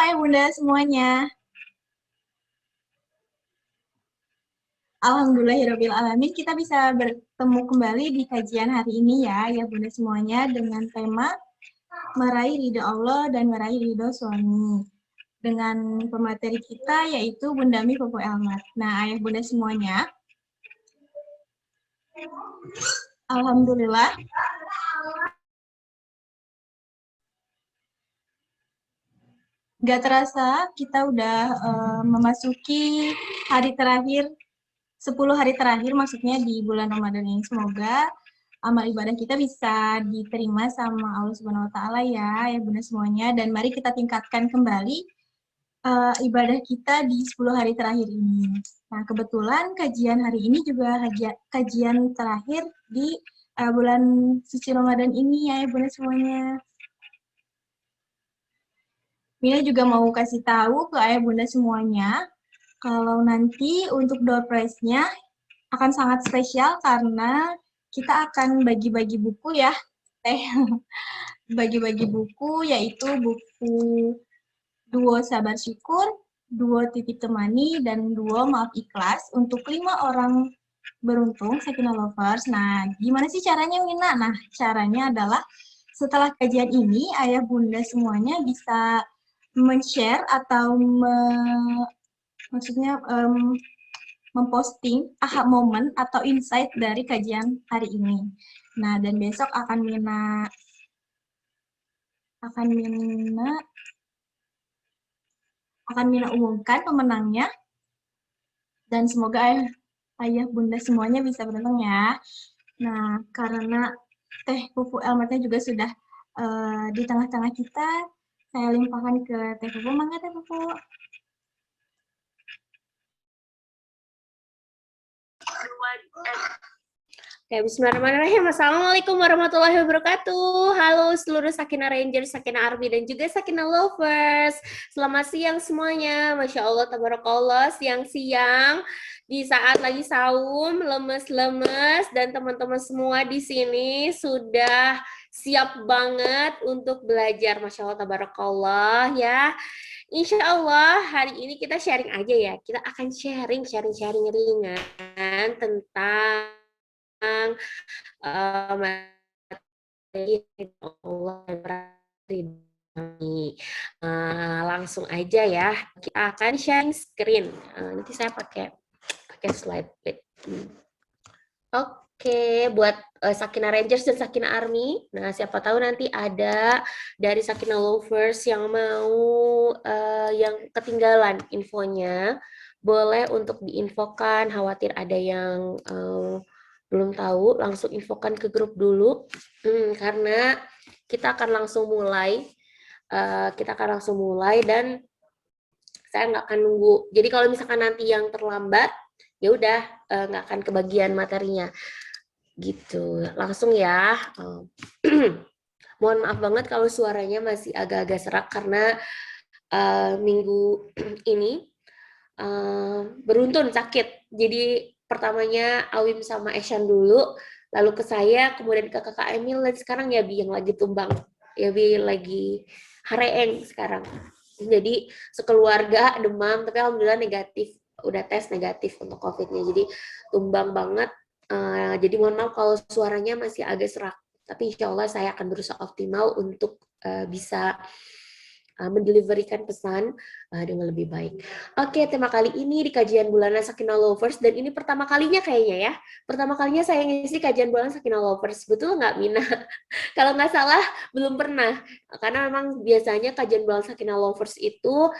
Ayah Bunda semuanya. Alhamdulillahirrahmanirrahim. Kita bisa bertemu kembali di kajian hari ini ya, Ayah Bunda semuanya dengan tema meraih ridho Allah dan meraih ridho suami. Dengan pemateri kita yaitu Bunda Mi Popo Elmat. Nah, Ayah Bunda semuanya, Alhamdulillah. Gak terasa kita udah memasuki hari terakhir 10 hari terakhir maksudnya di bulan Ramadan ini. Semoga amal ibadah kita bisa diterima sama Allah Subhanahu wa taala ya Bunda semuanya, dan mari kita tingkatkan kembali ibadah kita di 10 hari terakhir ini. Nah, kebetulan kajian hari ini juga kajian terakhir di bulan suci Ramadan ini ya Bunda semuanya. Mina juga mau kasih tahu ke Ayah Bunda semuanya kalau nanti untuk door prize-nya akan sangat spesial karena kita akan bagi-bagi buku ya. Bagi-bagi buku yaitu buku Duo Sabar Syukur, Duo Titip Temani, dan Duo Maaf Ikhlas untuk 5 orang beruntung Sakinah Lovers. Nah, gimana sih caranya Wina? Nah, caranya adalah setelah kajian ini, Ayah Bunda semuanya bisa men-share atau maksudnya memposting aha moment atau insight dari kajian hari ini. Nah, dan besok akan Mina umumkan pemenangnya, dan semoga ayah bunda semuanya bisa beruntung ya. Nah, karena Teh Pupu Elmatnya juga sudah di tengah-tengah kita, saya limpahkan ke Teh Pupu. Mangga Teh Pupu. Oke, bismillahirrahmanirrahim. Assalamualaikum warahmatullahi wabarakatuh. Halo seluruh Sakinah Rangers, Sakinah Army, dan juga Sakinah Lovers. Selamat siang semuanya. Masya Allah, tabarakallah. Siang-siang, di saat lagi saum, lemes-lemes, dan teman-teman semua di sini sudah siap banget untuk belajar. Masya Allah, tabarakallah ya. Insya Allah hari ini kita sharing aja ya. Kita akan sharing ringan tentang materi Allah. Langsung aja ya, kita akan sharing screen. Nanti saya pakai slide. Oke, buat Sakinah Rangers dan Sakinah Army. Nah, siapa tahu nanti ada dari Sakinah Lovers yang mau yang ketinggalan infonya, boleh untuk diinfokan. Khawatir ada yang belum tahu, langsung infokan ke grup dulu. Karena kita akan langsung mulai. Dan saya nggak akan nunggu. Jadi kalau misalkan nanti yang terlambat, ya udah nggak akan kebagian materinya. Gitu. Langsung ya. Mohon maaf banget kalau suaranya masih agak-agak serak karena minggu ini beruntun sakit. Jadi pertamanya Awim sama Eshan dulu, lalu ke saya, kemudian ke kakak Emil, dan sekarang Yabi yang lagi tumbang. Yabi lagi hareeng sekarang. Jadi sekeluarga demam, tapi alhamdulillah negatif, udah tes negatif untuk COVID-nya. Jadi tumbang banget. Jadi mohon maaf kalau suaranya masih agak serak. Tapi insya Allah saya akan berusaha optimal untuk bisa mendeliverikan pesan dengan lebih baik. Oke, tema kali ini di kajian bulanan Sakinah Lovers, dan ini pertama kalinya kayaknya ya. Pertama kalinya saya ngisi kajian bulanan Sakinah Lovers. Betul nggak, Mina? Kalau nggak salah, belum pernah. Karena memang biasanya kajian bulanan Sakinah Lovers itu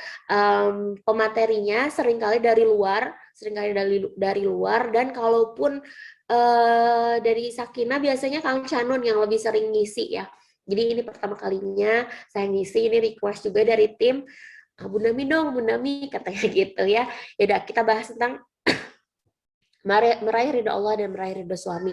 pematerinya seringkali dari luar, dan kalaupun dari Sakinah biasanya Kang Canun yang lebih sering ngisi ya. Jadi ini pertama kalinya saya ngisi, ini request juga dari tim, Bunda Mi dong, Bunda Mi, katanya gitu ya. Yaudah, kita bahas tentang meraih ridho Allah dan meraih ridho suami.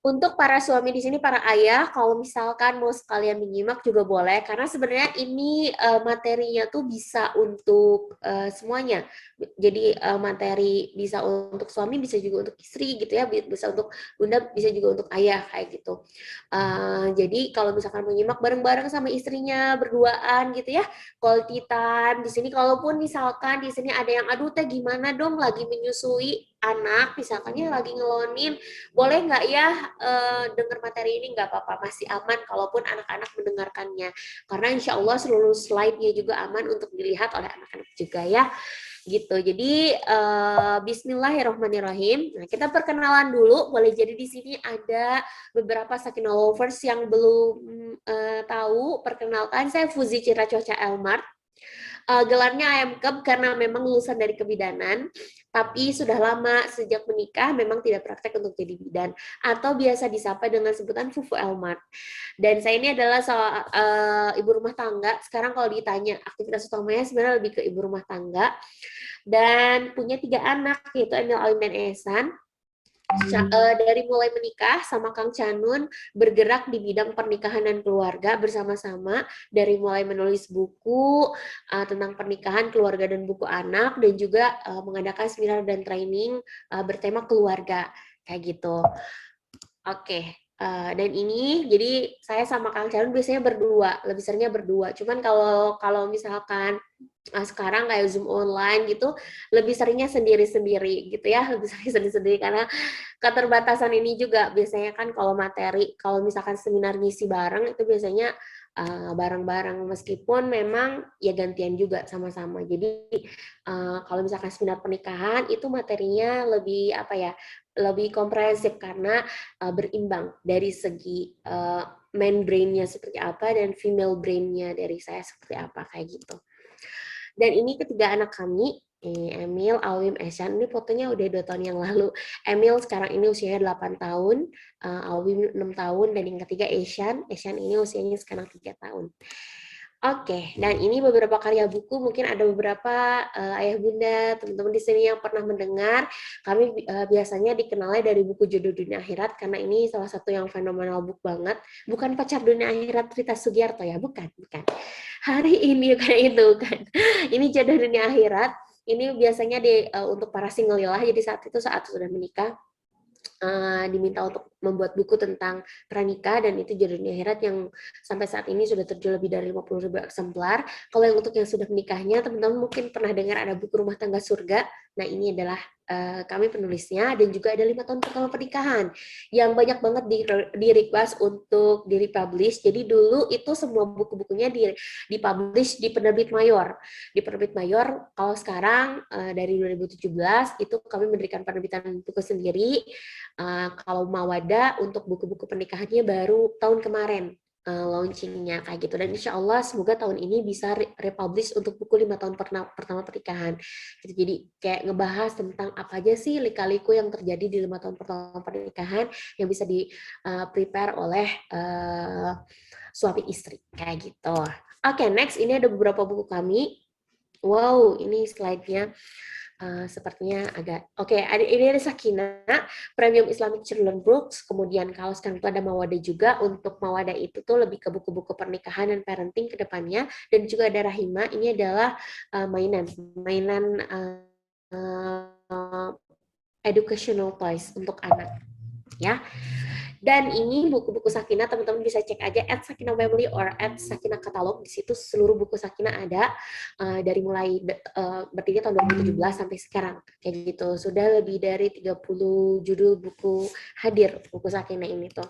Untuk para suami di sini, para ayah, kalau misalkan mau sekalian menyimak juga boleh, karena sebenarnya ini materinya tuh bisa untuk semuanya. Jadi materi bisa untuk suami, bisa juga untuk istri gitu ya, bisa untuk bunda, bisa juga untuk ayah kayak gitu. Jadi kalau misalkan menyimak bareng-bareng sama istrinya berduaan gitu ya, quality time di sini. Kalaupun misalkan di sini ada yang aduh teh gimana dong lagi menyusui anak, misalkan ya lagi ngelonin, boleh nggak ya dengar materi ini, nggak apa-apa, masih aman kalaupun anak-anak mendengarkannya, karena insya Allah seluruh slide-nya juga aman untuk dilihat oleh anak-anak juga ya gitu. Jadi Bismillahirrahmanirrahim. Nah, kita perkenalan dulu. Boleh jadi di sini ada beberapa Sakina lovers yang belum tahu. Perkenalkan, saya Fuzi Citra Coca Elmart. Gelarnya ayam keb karena memang lulusan dari kebidanan, tapi sudah lama sejak menikah memang tidak praktek untuk jadi bidan, atau biasa disapa dengan sebutan Fufu Elmart. Dan saya ini adalah ibu rumah tangga. Sekarang kalau ditanya aktivitas utamanya sebenarnya lebih ke ibu rumah tangga, dan punya 3 anak, yaitu Emil, Alim, dan Ehsan. Dari mulai menikah sama Kang Canun, bergerak di bidang pernikahan dan keluarga bersama-sama, dari mulai menulis buku tentang pernikahan, keluarga, dan buku anak, dan juga mengadakan seminar dan training bertema keluarga kayak gitu. Oke. Dan ini jadi saya sama Kang Canun biasanya berdua, lebih seringnya berdua. Cuman kalau misalkan sekarang kayak Zoom online gitu, lebih seringnya sendiri-sendiri gitu ya, lebih sering sendiri-sendiri karena keterbatasan ini juga. Biasanya kan kalau materi, kalau misalkan seminar ngisi bareng itu biasanya bareng-bareng, meskipun memang ya gantian juga sama-sama. Jadi kalau misalkan seminar pernikahan itu materinya lebih apa ya, lebih komprehensif karena berimbang dari segi man brain-nya seperti apa dan female brain-nya dari saya seperti apa kayak gitu. Dan ini ketiga anak kami, Emil, Alwim, Ehsan. Ini fotonya udah 2 tahun yang lalu. Emil sekarang ini usianya 8 tahun, Alwim 6 tahun, dan yang ketiga Ehsan. Ehsan ini usianya sekarang 3 tahun. Oke, dan ini beberapa karya buku, mungkin ada beberapa ayah bunda, teman-teman di sini yang pernah mendengar. Kami biasanya dikenalnya dari buku Jodoh Dunia Akhirat, karena ini salah satu yang fenomenal book banget. Bukan Pacar Dunia Akhirat Rita Sugiarto ya, bukan. Hari ini kayak itu kan. Ini Jodoh Dunia Akhirat. Ini biasanya untuk para single lah. Jadi saat sudah menikah, diminta untuk membuat buku tentang pranikah, dan itu Jodoh Dunia Akhirat yang sampai saat ini sudah terjual lebih dari 50.000 eksemplar. Kalau yang untuk yang sudah menikahnya, teman-teman mungkin pernah dengar ada buku Rumah Tangga Surga. Nah, ini adalah kami penulisnya, dan juga ada 5 tahun pertama pernikahan yang banyak banget di request untuk di republish. Jadi dulu itu semua buku-bukunya dipublish di Penerbit Mayor. Di Penerbit Mayor, kalau sekarang dari 2017 itu kami mendirikan penerbitan buku sendiri. Kalau Mawada untuk buku-buku pernikahannya baru tahun kemarin launchingnya kayak gitu, dan insya Allah semoga tahun ini bisa republish untuk buku 5 tahun pertama pernikahan gitu. Jadi kayak ngebahas tentang apa aja sih lika-liku yang terjadi di 5 tahun pertama pernikahan yang bisa di prepare oleh suami istri kayak gitu. Oke, next, ini ada beberapa buku kami. Wow, ini slide-nya sepertinya agak oke. Ini ada Sakina Premium Islamic Children Books. Kemudian kalau sekarang itu ada Mawada juga. Untuk Mawada itu tuh lebih ke buku-buku pernikahan dan parenting ke depannya. Dan juga ada Rahima. Ini adalah mainan educational toys untuk anak ya. Dan ini buku-buku Sakina, teman-teman bisa cek aja @sakinah_family or @sakinah katalog. Di situ seluruh buku Sakina ada dari mulai berdiri tahun 2017 sampai sekarang kayak gitu. Sudah lebih dari 30 judul buku hadir buku Sakina ini tuh.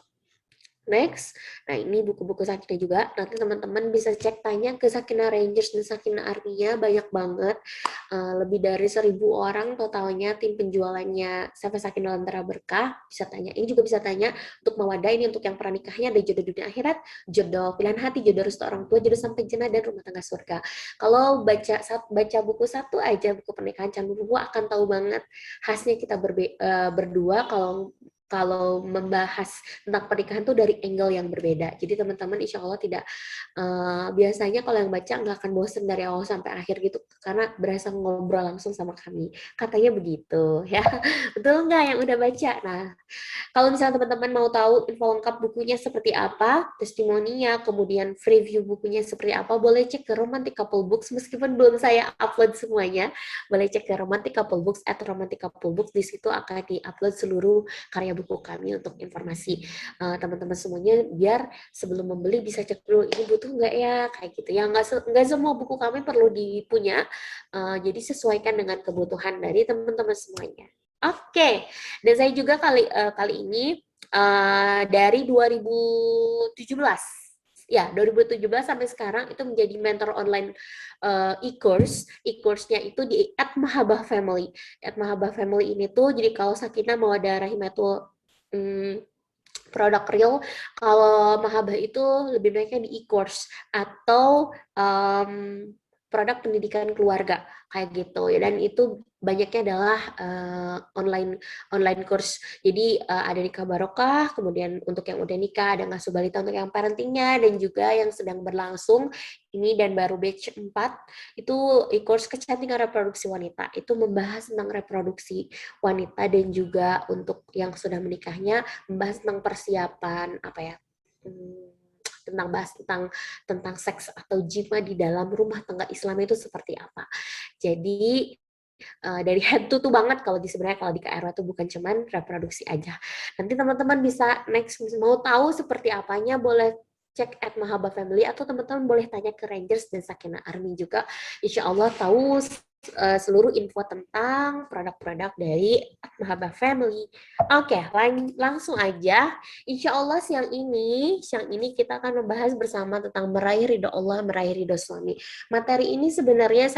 Next, nah ini buku-buku Sakina juga. Nanti teman-teman bisa cek tanya ke Sakina Rangers dan Sakina Armia, banyak banget. Lebih dari 1.000 orang totalnya tim penjualannya sampai Sakina Lentera Berkah. Bisa tanya. Ini juga bisa tanya untuk Mawadah, ini untuk yang pernikahnya ada Jodoh Dunia Akhirat, Jodoh Pilihan Hati, Jodoh Restu Orang Tua, Jodoh Sampai Jannah, dan Rumah Tangga Surga. Kalau baca buku satu aja, buku pernikahan Candu Buku, akan tahu banget khasnya kita berdua. Kalau kalau membahas tentang pernikahan tuh dari angle yang berbeda. Jadi teman-teman insya Allah tidak, biasanya kalau yang baca nggak akan bosen dari awal sampai akhir gitu, karena berasa ngobrol langsung sama kami. Katanya begitu ya. Betul nggak yang udah baca? Nah, kalau misalnya teman-teman mau tahu info lengkap bukunya seperti apa, testimoninya, kemudian review bukunya seperti apa, boleh cek ke Romantic Couple Books, meskipun belum saya upload semuanya, boleh cek ke Romantic Couple Books atau Romantic Couple Books, di situ akan di-upload seluruh karya buku kami untuk informasi teman-teman semuanya, biar sebelum membeli bisa cek dulu, ini butuh nggak ya, kayak gitu ya. Nggak semua buku kami perlu dipunya, jadi sesuaikan dengan kebutuhan dari teman-teman semuanya. Oke, dan saya juga kali ini dari 2017, ya 2017 sampai sekarang itu menjadi mentor online e-course. E-course-nya itu di @mahabah_family. @mahabah_family ini tuh jadi kalau Sakinah Mawaddah Rahimatul produk real, kalau Mahabah itu lebih baiknya di e-course atau produk pendidikan keluarga kayak gitu ya, dan itu banyaknya adalah online course. Jadi ada nikah barokah, kemudian untuk yang udah nikah ada ngasuh balita untuk yang parentingnya, dan juga yang sedang berlangsung ini dan baru batch 4 itu e-course kecantikan reproduksi wanita. Itu membahas tentang reproduksi wanita, dan juga untuk yang sudah menikahnya membahas tentang persiapan apa ya, tentang bahas tentang seks atau jima di dalam rumah tangga Islam itu seperti apa. Jadi dari head to banget, kalau sebenarnya kalau di KRW itu bukan cuman reproduksi aja. Nanti teman-teman bisa next mau tahu seperti apanya, boleh cek @mahabah_family, atau teman-teman boleh tanya ke Rangers dan Sakinah Army juga. Insya Allah tahu seluruh info tentang produk-produk dari Mahabah Family. Oke, langsung aja. Insya Allah siang ini kita akan membahas bersama tentang meraih ridho Allah, meraih ridho suami. Materi ini sebenarnya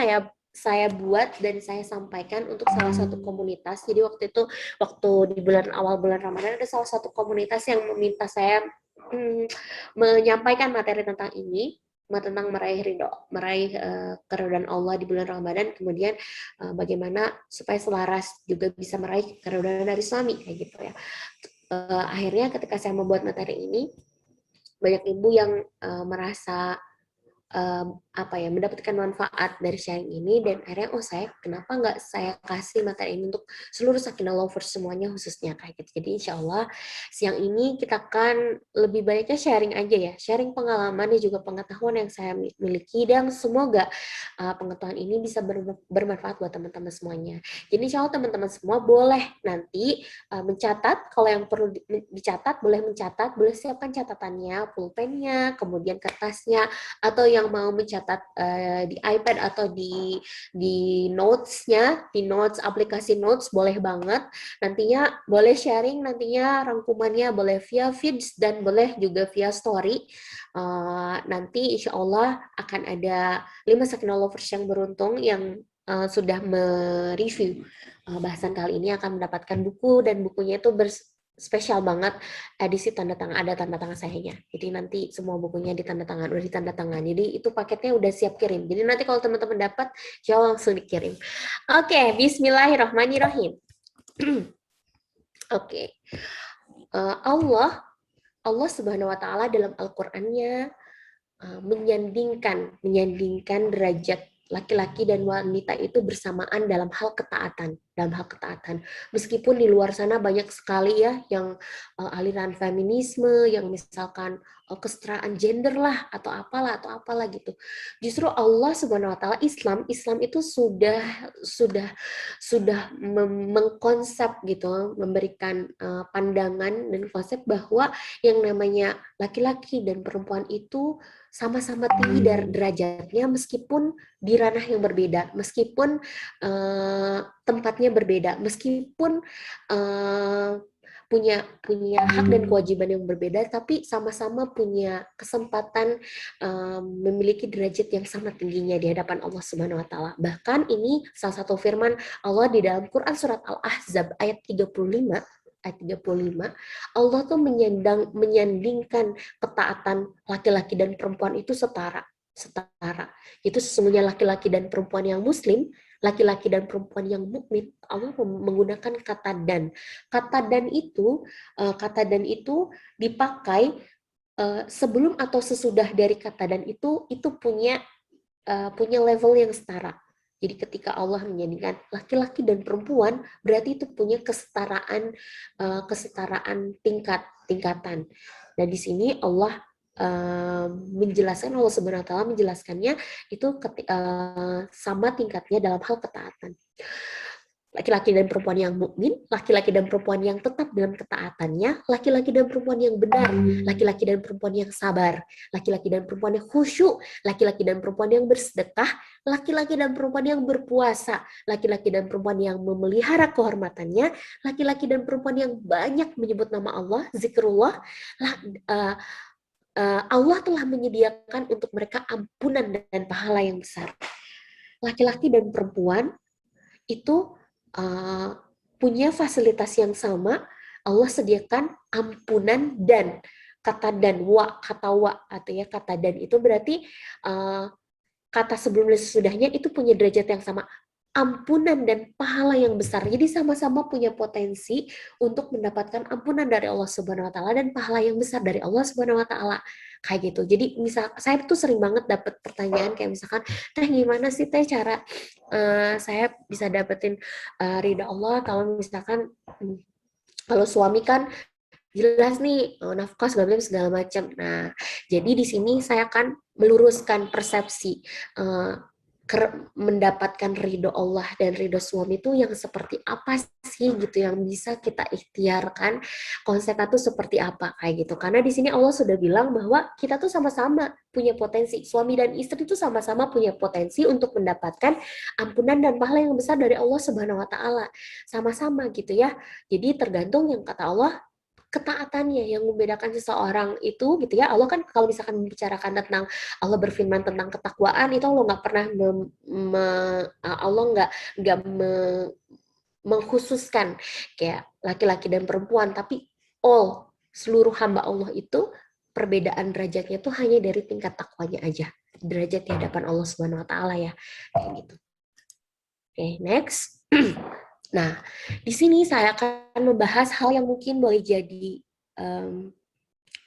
saya buat dan saya sampaikan untuk salah satu komunitas. Jadi waktu di awal bulan Ramadan ada salah satu komunitas yang meminta saya menyampaikan materi tentang ini, tentang meraih keridhaan Allah di bulan Ramadan, kemudian bagaimana supaya selaras juga bisa meraih keridhaan dari suami kayak gitu ya. Akhirnya ketika saya membuat materi ini, banyak ibu yang merasa mendapatkan manfaat dari sharing ini, dan akhirnya saya kenapa nggak saya kasih materi ini untuk seluruh Sakinah lovers semuanya khususnya kayak gitu. Jadi insya Allah siang ini kita akan lebih banyaknya sharing aja ya, sharing pengalaman dan juga pengetahuan yang saya miliki, dan semoga pengetahuan ini bisa bermanfaat buat teman-teman semuanya. Jadi insya Allah teman-teman semua boleh nanti mencatat, kalau yang perlu dicatat boleh mencatat, boleh siapkan catatannya, pulpennya, kemudian kertasnya, atau yang mau mencatat di iPad atau di notes-nya, di notes, aplikasi notes, boleh banget. Nantinya boleh sharing, nantinya rangkumannya boleh via feeds dan boleh juga via story. Nanti insya Allah akan ada 5 Sakinah lovers yang beruntung yang sudah mereview bahasan kali ini akan mendapatkan buku, dan bukunya itu spesial banget, edisi tanda tangan, ada tanda tangan sayanya. Jadi nanti semua bukunya udah ditanda tangan. Jadi itu paketnya udah siap kirim. Jadi nanti kalau teman-teman dapat, jangan langsung dikirim. Oke, bismillahirrahmanirrahim. Oke. Allah Subhanahu wa taala dalam Al-Qur'annya menyandingkan derajat laki-laki dan wanita itu bersamaan dalam hal ketaatan. Meskipun di luar sana banyak sekali ya yang aliran feminisme, yang misalkan kesetaraan gender lah atau apalah gitu. Justru Allah Subhanahu wa taala, Islam itu sudah mengkonsep gitu, memberikan pandangan dan konsep bahwa yang namanya laki-laki dan perempuan itu sama-sama tinggi dari derajatnya, meskipun di ranah yang berbeda, meskipun tempatnya berbeda, meskipun punya hak dan kewajiban yang berbeda, tapi sama-sama punya kesempatan memiliki derajat yang sama tingginya di hadapan Allah Subhanahu wa taala. Bahkan ini salah satu firman Allah di dalam Quran surat Al-Ahzab ayat 35, Allah tuh menyandingkan ketaatan laki-laki dan perempuan itu setara. Itu sesungguhnya laki-laki dan perempuan yang muslim laki-laki dan perempuan yang mukmin, Allah menggunakan kata dan. Kata dan itu dipakai sebelum atau sesudah dari kata dan itu punya level yang setara. Jadi ketika Allah menjadikan laki-laki dan perempuan, berarti itu punya kesetaraan tingkatan. Dan di sini Allah menjelaskan, Allah Subhanahu wa taala menjelaskannya itu sama tingkatnya dalam hal ketaatan. Laki-laki dan perempuan yang mukmin, laki-laki dan perempuan yang tetap dalam ketaatannya, laki-laki dan perempuan yang benar, laki-laki dan perempuan yang sabar, laki-laki dan perempuan yang khusyuk, laki-laki dan perempuan yang bersedekah, laki-laki dan perempuan yang berpuasa, laki-laki dan perempuan yang memelihara kehormatannya, laki-laki dan perempuan yang banyak menyebut nama Allah, zikrullah, Allah telah menyediakan untuk mereka ampunan dan pahala yang besar. Laki-laki dan perempuan itu punya fasilitas yang sama, Allah sediakan ampunan dan kata dan itu berarti kata sebelum dan sesudahnya itu punya derajat yang sama, ampunan dan pahala yang besar. Jadi sama-sama punya potensi untuk mendapatkan ampunan dari Allah Subhanahu wa taala dan pahala yang besar dari Allah Subhanahu wa taala. Kayak gitu. Jadi misal saya tuh sering banget dapat pertanyaan kayak misalkan, "Teh, gimana sih Teh cara saya bisa dapetin ridha Allah kalau misalkan kalau suami kan jelas nih nafkah segala macam." Nah, jadi di sini saya akan meluruskan persepsi mendapatkan ridho Allah dan ridho suami itu yang seperti apa sih gitu, yang bisa kita ikhtiarkan, konsepnya tuh seperti apa kayak gitu. Karena di sini Allah sudah bilang bahwa kita tuh sama-sama punya potensi, suami dan istri itu sama-sama punya potensi untuk mendapatkan ampunan dan pahala yang besar dari Allah Subhanahu wa taala. Sama-sama gitu ya. Jadi tergantung yang kata Allah ketaatannya yang membedakan seseorang itu gitu ya. Allah kan kalau misalkan membicarakan tentang Allah berfirman tentang ketakwaan itu Allah nggak pernah Allah nggak mengkhususkan kayak laki-laki dan perempuan, tapi seluruh hamba Allah itu perbedaan derajatnya itu hanya dari tingkat takwanya aja, derajat di hadapan Allah Subhanahu wa taala ya. Kayak gitu. Oke, next. Nah, di sini saya akan membahas hal yang mungkin boleh jadi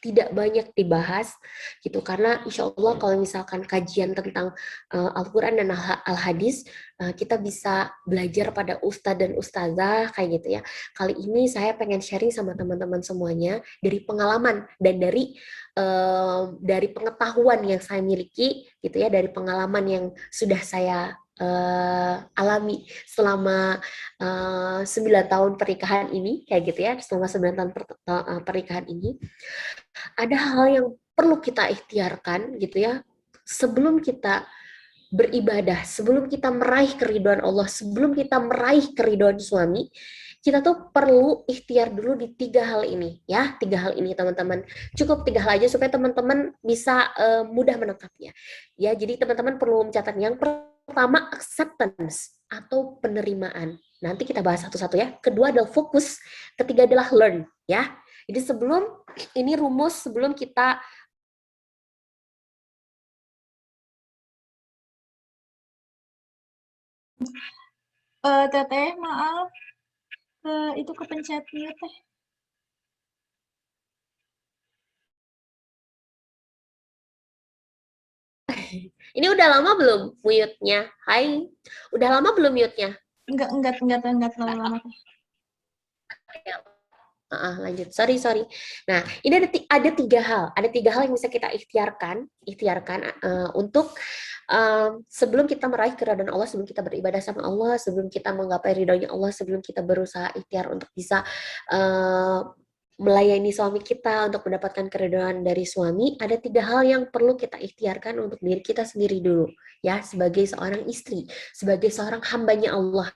tidak banyak dibahas gitu, karena insya Allah kalau misalkan kajian tentang Al-Quran dan Al-Hadis kita bisa belajar pada ustadz dan ustazah kayak gitu ya. Kali ini saya pengen sharing sama teman-teman semuanya dari pengalaman dan dari pengetahuan yang saya miliki gitu ya, dari pengalaman yang sudah saya alami selama 9 tahun pernikahan ini kayak gitu ya. Selama 9 tahun pernikahan ini ada hal yang perlu kita ikhtiarkan gitu ya, sebelum kita beribadah, sebelum kita meraih keridhaan Allah, sebelum kita meraih keridhaan suami, kita tuh perlu ikhtiar dulu di 3 hal ini ya. 3 hal ini teman-teman, cukup 3 hal aja supaya teman-teman bisa mudah menangkapnya ya. Jadi teman-teman perlu mencatat yang pertama acceptance atau penerimaan, nanti kita bahas satu-satu ya. Kedua adalah fokus, ketiga adalah learn ya. Jadi ini rumus sebelum kita Teteh, maaf, itu kepencet mute teh. ini udah lama belum mute-nya? Hai, udah lama belum mute-nya? Enggak terlalu lama teh. Lanjut, sorry. Nah, ini ada 3 hal yang bisa kita ikhtiarkan untuk sebelum kita meraih keridhaan Allah, sebelum kita beribadah sama Allah, sebelum kita menggapai ridhonya Allah, sebelum kita berusaha ikhtiar untuk bisa melayani suami kita, untuk mendapatkan keridhaan dari suami. Ada 3 hal yang perlu kita ikhtiarkan untuk diri kita sendiri dulu ya, sebagai seorang istri, sebagai seorang hambanya Allah,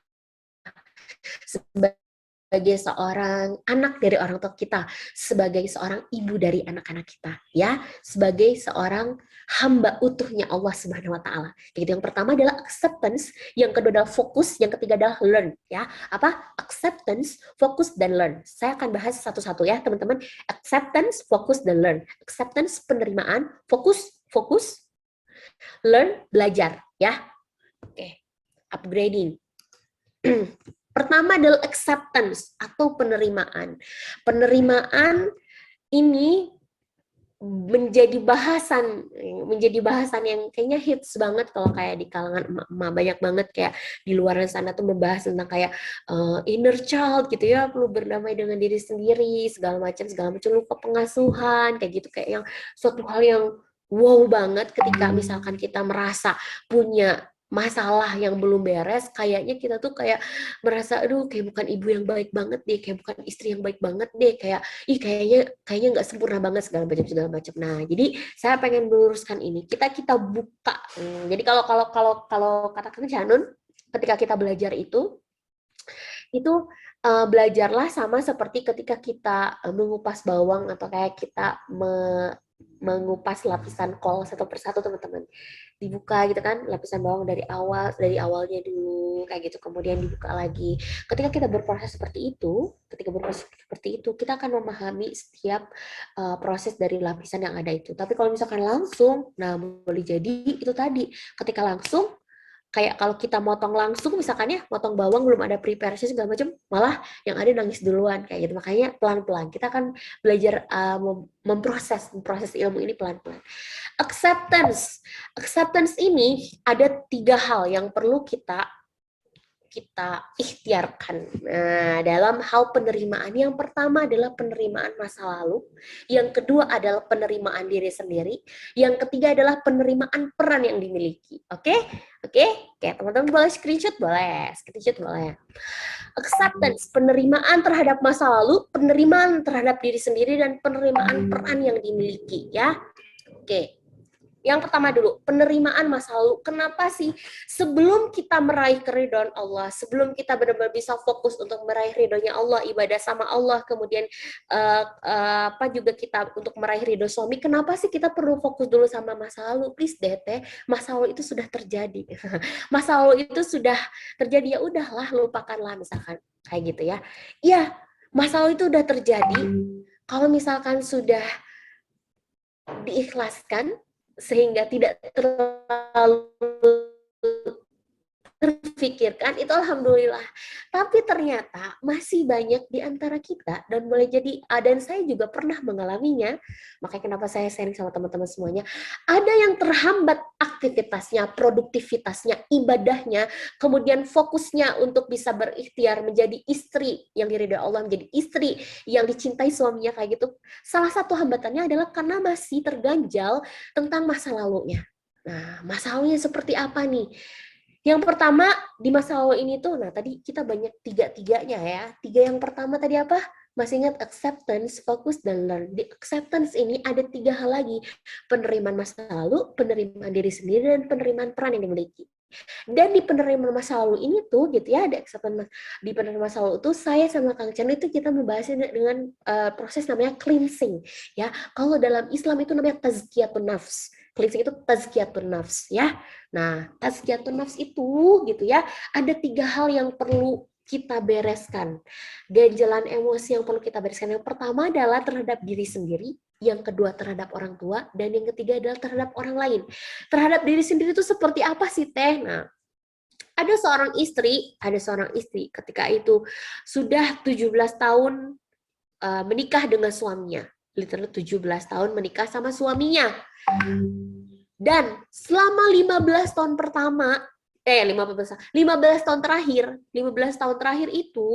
sebagai seorang anak dari orang tua kita, sebagai seorang ibu dari anak-anak kita, ya, sebagai seorang hamba utuhnya Allah Subhanahu wa taala. Jadi yang pertama adalah acceptance, yang kedua adalah fokus, yang ketiga adalah learn, ya. Apa? Acceptance, fokus dan learn. Saya akan bahas satu-satu ya, teman-teman. Acceptance, fokus dan learn. Acceptance penerimaan, fokus, learn belajar, ya. Oke. upgrading. Pertama adalah acceptance atau penerimaan. Penerimaan ini menjadi bahasan yang kayaknya hits banget kalau kayak di kalangan emak-emak, banyak banget kayak di luar sana tuh membahas tentang kayak inner child gitu ya, perlu berdamai dengan diri sendiri, segala macam lupa pengasuhan kayak gitu, kayak yang suatu hal yang wow banget ketika misalkan kita merasa punya masalah yang belum beres, kayaknya kita tuh kayak merasa aduh kayak bukan ibu yang baik banget deh, kayak bukan istri yang baik banget deh, kayak ih kayaknya nggak sempurna banget segala macam. Nah, jadi saya pengen meluruskan ini. Kita buka. Jadi kalau katakan Janun, ketika kita belajar itu belajarlah sama seperti ketika kita mengupas bawang atau kayak kita mengupas lapisan kol satu persatu, teman-teman. Dibuka gitu kan, lapisan bawang dari awalnya dulu kayak gitu, kemudian dibuka lagi. Ketika kita berproses seperti itu, kita akan memahami setiap proses dari lapisan yang ada itu. Tapi kalau misalkan langsung, nah boleh jadi itu tadi, ketika langsung kayak kalau kita motong langsung misalkan ya, motong bawang belum ada preparation segala macam, malah yang ada nangis duluan kayak gitu. Makanya pelan-pelan kita akan belajar memproses ilmu ini pelan-pelan. Acceptance ini ada 3 hal yang perlu kita ikhtiarkan dalam hal penerimaan. Yang pertama adalah penerimaan masa lalu, yang kedua adalah penerimaan diri sendiri, yang ketiga adalah penerimaan peran yang dimiliki. Oke, teman-teman boleh screenshot boleh. Acceptance, penerimaan terhadap masa lalu, penerimaan terhadap diri sendiri, dan penerimaan peran yang dimiliki ya. Oke. Yang pertama dulu, penerimaan masa lalu. Kenapa sih sebelum kita meraih keridhaan Allah, sebelum kita benar-benar bisa fokus untuk meraih ridhonya Allah, ibadah sama Allah, kemudian juga kita untuk meraih ridho suami, kenapa sih kita perlu fokus dulu sama masa lalu? Please deh, masa lalu itu sudah terjadi. Masa lalu itu sudah terjadi, ya udahlah, lupakanlah misalkan kayak gitu ya. Iya, masa lalu itu udah terjadi. Kalau misalkan sudah diikhlaskan sehingga tidak terlalu terfikirkan, itu alhamdulillah. Tapi ternyata masih banyak di antara kita, dan boleh jadi, dan saya juga pernah mengalaminya, makanya kenapa saya sharing sama teman-teman semuanya, ada yang terhambat aktivitasnya, produktivitasnya, ibadahnya, kemudian fokusnya untuk bisa berikhtiar menjadi istri yang diridhoi Allah, menjadi istri yang dicintai suaminya kayak gitu. Salah satu hambatannya adalah karena masih terganjal tentang masa lalunya. Nah, masa lalunya seperti apa nih? Yang pertama di masa lalu ini tuh, nah tadi kita banyak tiga-tiganya ya. 3 yang pertama tadi apa? Masih ingat acceptance, fokus, dan learn. Di acceptance ini ada 3 hal lagi. Penerimaan masa lalu, penerimaan diri sendiri, dan penerimaan peran yang dimiliki. Dan di penerimaan masa lalu ini tuh gitu ya, ada acceptance di penerimaan masa lalu tuh, saya sama Kang Chan itu kita membahasnya dengan proses namanya cleansing ya. Kalau dalam Islam itu namanya tazkiyatun nafs. Cleansing itu tazkiyatun nafs ya. Nah, tazkiyatun nafs itu gitu ya, ada 3 hal yang perlu kita bereskan. Ganjalan emosi yang perlu kita bereskan. Yang pertama adalah terhadap diri sendiri, yang kedua terhadap orang tua, dan yang ketiga adalah terhadap orang lain. Terhadap diri sendiri itu seperti apa sih, Teh? Nah, ada seorang istri ketika itu sudah 17 tahun menikah dengan suaminya. Literally 17 tahun menikah sama suaminya. Dan selama 15 tahun pertama, 15 tahun terakhir itu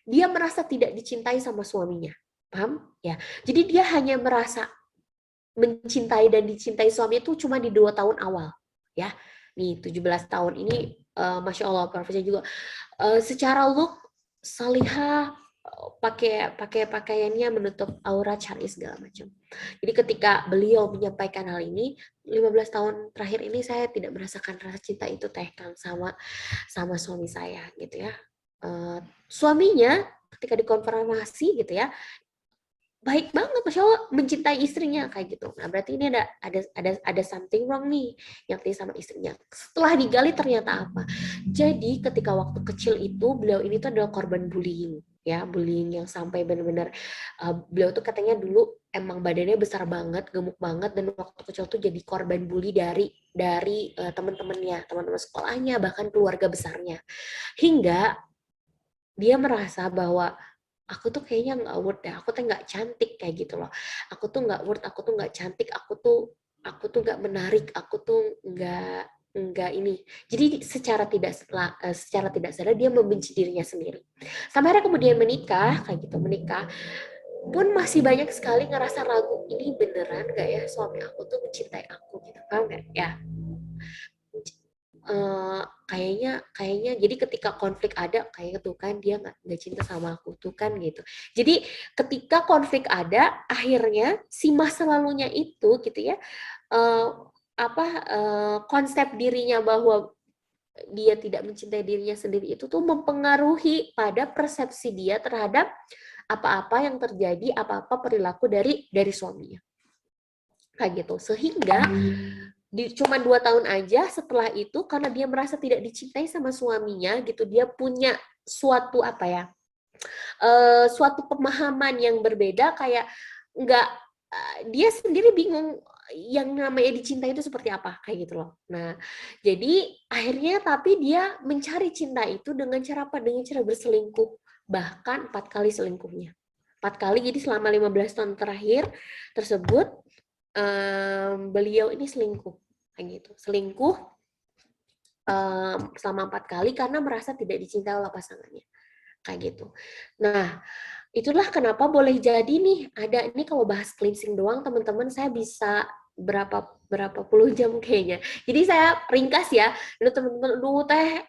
dia merasa tidak dicintai sama suaminya. Paham? Ya. Jadi dia hanya merasa mencintai dan dicintai suami itu cuma di 2 tahun awal. Ya. Nih 17 tahun ini Masya Allah, profesnya juga secara look salihah, pakai pakaiannya menutup aurat syar'i segala macam. Jadi ketika beliau menyampaikan hal ini, 15 tahun terakhir ini saya tidak merasakan rasa cinta itu Teh Kang sama suami saya gitu ya. Suaminya ketika dikonfirmasi gitu ya, baik banget, Masya Allah, mencintai istrinya kayak gitu. Nah, berarti ini ada something wrong nih yang terjadi sama istrinya. Setelah digali ternyata apa? Jadi ketika waktu kecil itu beliau ini tuh adalah korban bullying ya, bullying yang sampai benar-benar beliau tuh katanya dulu emang badannya besar banget, gemuk banget, dan waktu kecil tuh jadi korban bully dari teman-temannya, teman-teman sekolahnya, bahkan keluarga besarnya. Hingga dia merasa bahwa aku tuh kayaknya nggak worth deh, aku tuh nggak cantik kayak gitu loh. Aku tuh nggak worth, aku tuh nggak cantik, aku tuh nggak menarik, aku tuh nggak ini. Jadi secara tidak sadar dia membenci dirinya sendiri. Sampai akhirnya kemudian menikah, kayak gitu, menikah pun masih banyak sekali ngerasa ragu, ini beneran gak ya suami aku tuh mencintai aku gitu, paham gak ya? Kayaknya jadi ketika konflik ada kayak tuh kan dia nggak cinta sama aku tuh kan gitu. Jadi ketika konflik ada, akhirnya si masa lalunya itu gitu ya, eh, konsep dirinya bahwa dia tidak mencintai dirinya sendiri itu tuh mempengaruhi pada persepsi dia terhadap apa-apa yang terjadi, apa-apa perilaku dari suaminya kayak gitu. Sehingga cuma 2 tahun aja setelah itu, karena dia merasa tidak dicintai sama suaminya gitu, dia punya suatu suatu pemahaman yang berbeda, kayak nggak dia sendiri bingung yang namanya dicintai itu seperti apa kayak gitu loh. Nah, jadi akhirnya tapi dia mencari cinta itu dengan cara apa? Dengan cara berselingkuh, bahkan 4 kali selingkuhnya. 4 kali, jadi selama 15 tahun terakhir tersebut beliau ini selingkuh kayak gitu, selingkuh selama 4 kali karena merasa tidak dicintai oleh pasangannya kayak gitu. Nah, itulah kenapa boleh jadi nih ada ini, kalau bahas cleansing doang teman-teman saya bisa berapa puluh jam kayaknya. Jadi saya ringkas ya, lu teman-teman lu teh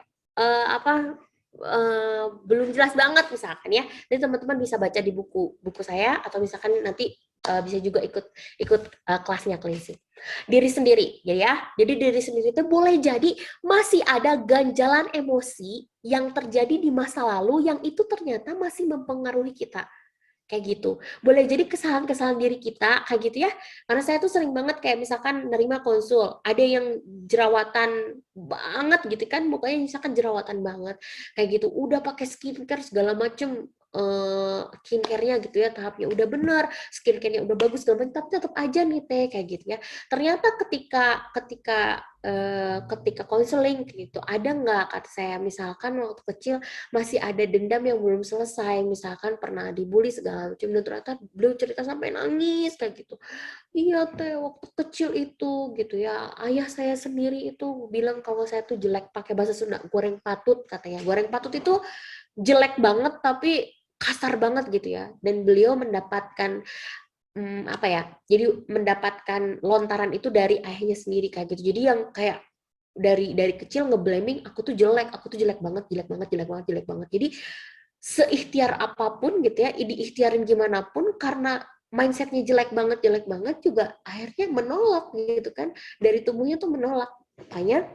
belum jelas banget misalkan ya. Jadi teman-teman bisa baca di buku saya, atau misalkan nanti bisa juga ikut kelasnya cleansing. Diri sendiri ya. Jadi diri sendiri itu boleh jadi masih ada ganjalan emosi yang terjadi di masa lalu yang itu ternyata masih mempengaruhi kita. Kayak gitu. Boleh jadi kesalahan-kesalahan diri kita kayak gitu ya. Karena saya tuh sering banget kayak misalkan nerima konsul, ada yang jerawatan banget gitu kan, mukanya misalkan jerawatan banget kayak gitu, udah pakai skincare segala macem, skincare-nya gitu ya, tahapnya udah bener, skincare-nya udah bagus segala macam, tapi tetap aja nih teh kayak gitu ya. Ternyata ketika konseling gitu, ada nggak, kata saya misalkan waktu kecil masih ada dendam yang belum selesai, misalkan pernah dibully segala macam, dan ternyata beliau cerita sampai nangis kayak gitu. Iya teh, waktu kecil itu gitu ya, ayah saya sendiri itu bilang kalau saya tuh jelek, pakai bahasa Sunda, goreng patut katanya. Goreng patut itu jelek banget tapi kasar banget gitu ya, dan beliau mendapatkan jadi mendapatkan lontaran itu dari ayahnya sendiri kayak gitu. Jadi yang kayak dari kecil ngeblaming aku tuh jelek banget, jelek banget, jelek banget, jelek banget. Jadi seikhtiar apapun gitu ya, diikhtiarin gimana pun, karena mindsetnya jelek banget juga akhirnya menolak gitu kan, dari tubuhnya tuh menolak. Makanya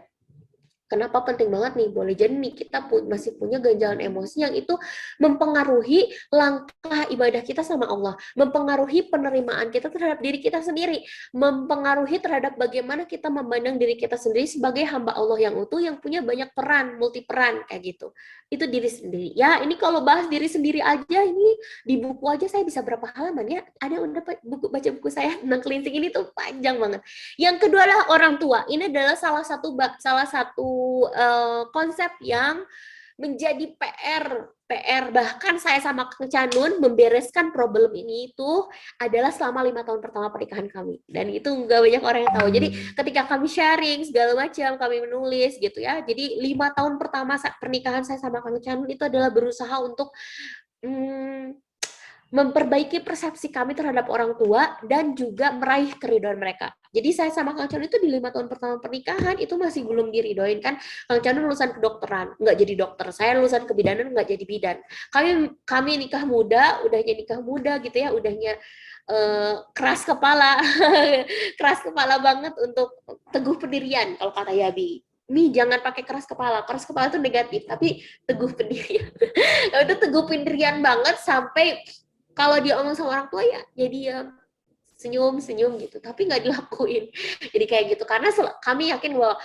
kenapa penting banget nih, boleh jadi nih kita masih punya ganjalan emosi yang itu mempengaruhi langkah ibadah kita sama Allah, mempengaruhi penerimaan kita terhadap diri kita sendiri, mempengaruhi terhadap bagaimana kita memandang diri kita sendiri sebagai hamba Allah yang utuh, yang punya banyak peran, multi peran kayak gitu. Itu diri sendiri. Ya, ini kalau bahas diri sendiri aja, ini di buku aja saya bisa berapa halaman ya? Ada udah baca buku saya tentang cleansing ini tuh panjang banget. Yang kedua adalah orang tua. Ini adalah salah satu konsep yang menjadi PR. Bahkan saya sama Kang Canun membereskan problem ini itu adalah selama 5 tahun pertama pernikahan kami, dan itu nggak banyak orang yang tahu. Jadi ketika kami sharing segala macam, kami menulis gitu ya, jadi 5 tahun pertama pernikahan saya sama Kang Canun itu adalah berusaha untuk memperbaiki persepsi kami terhadap orang tua dan juga meraih keridhaan mereka. Jadi saya sama Kang Canun itu di 5 tahun pertama pernikahan itu masih belum diridoin kan. Kang Canun lulusan kedokteran, nggak jadi dokter. Saya lulusan kebidanan, nggak jadi bidan. Kami nikah muda, udahnya nikah muda gitu ya, udahnya keras kepala, keras kepala banget untuk teguh pendirian kalau kata Yabi. Nih jangan pakai keras kepala itu negatif, tapi teguh pendirian. Itu teguh pendirian banget sampai kalau dia omong sama orang tua ya jadi ya senyum gitu, tapi nggak dilakuin. Jadi kayak gitu, karena kami yakin bahwa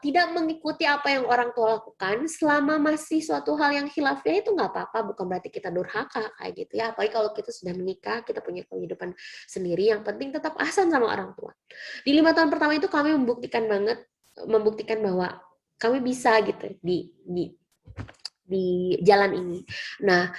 tidak mengikuti apa yang orang tua lakukan selama masih suatu hal yang khilafiyah itu nggak apa-apa, bukan berarti kita durhaka kayak gitu ya. Apalagi kalau kita sudah menikah, kita punya kehidupan sendiri, yang penting tetap ahsan sama orang tua. Di 5 tahun pertama itu kami membuktikan bahwa kami bisa gitu di jalan ini. Nah,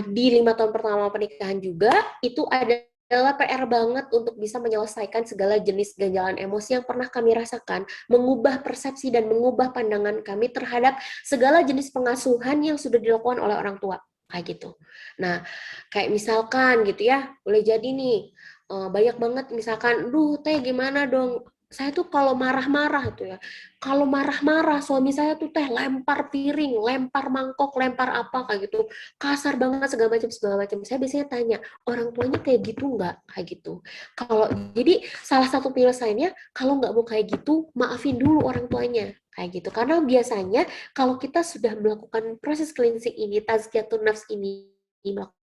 di 5 tahun pertama pernikahan juga itu adalah PR banget untuk bisa menyelesaikan segala jenis ganjalan emosi yang pernah kami rasakan, mengubah persepsi dan mengubah pandangan kami terhadap segala jenis pengasuhan yang sudah dilakukan oleh orang tua kayak gitu. Nah, kayak misalkan gitu ya, boleh jadi nih banyak banget misalkan, duh teh gimana dong, saya tuh kalau marah-marah tuh ya, kalau marah-marah suami saya tuh teh lempar piring, lempar mangkok, lempar apa kayak gitu, kasar banget segala macam segala macam. Saya biasanya tanya, orang tuanya kayak gitu nggak? Kayak gitu. Kalau jadi salah satu penyelesaiannya, kalau nggak mau kayak gitu, maafin dulu orang tuanya kayak gitu. Karena biasanya kalau kita sudah melakukan proses cleansing ini, tazkiyatun nafs ini, melakukan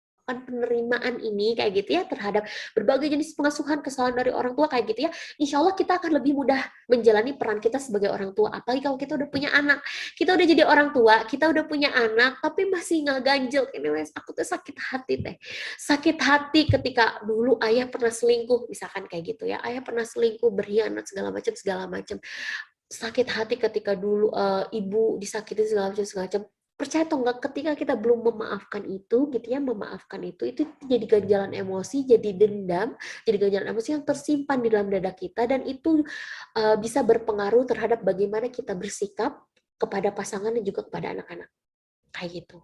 penerimaan ini kayak gitu ya terhadap berbagai jenis pengasuhan kesalahan dari orang tua kayak gitu ya, insya Allah kita akan lebih mudah menjalani peran kita sebagai orang tua. Apalagi kalau kita udah punya anak, kita udah jadi orang tua, kita udah punya anak, tapi masih nggak ganjel. Ini aku tuh sakit hati teh. Sakit hati ketika dulu ayah pernah selingkuh, misalkan kayak gitu ya. Ayah pernah selingkuh, berkhianat segala macam segala macam. Sakit hati ketika dulu ibu disakiti segala macam segala macam. Percaya atau enggak, ketika kita belum memaafkan itu gitu ya, memaafkan itu jadi ganjalan emosi, jadi dendam, jadi ganjalan emosi yang tersimpan di dalam dada kita, dan itu bisa berpengaruh terhadap bagaimana kita bersikap kepada pasangan dan juga kepada anak-anak kayak gitu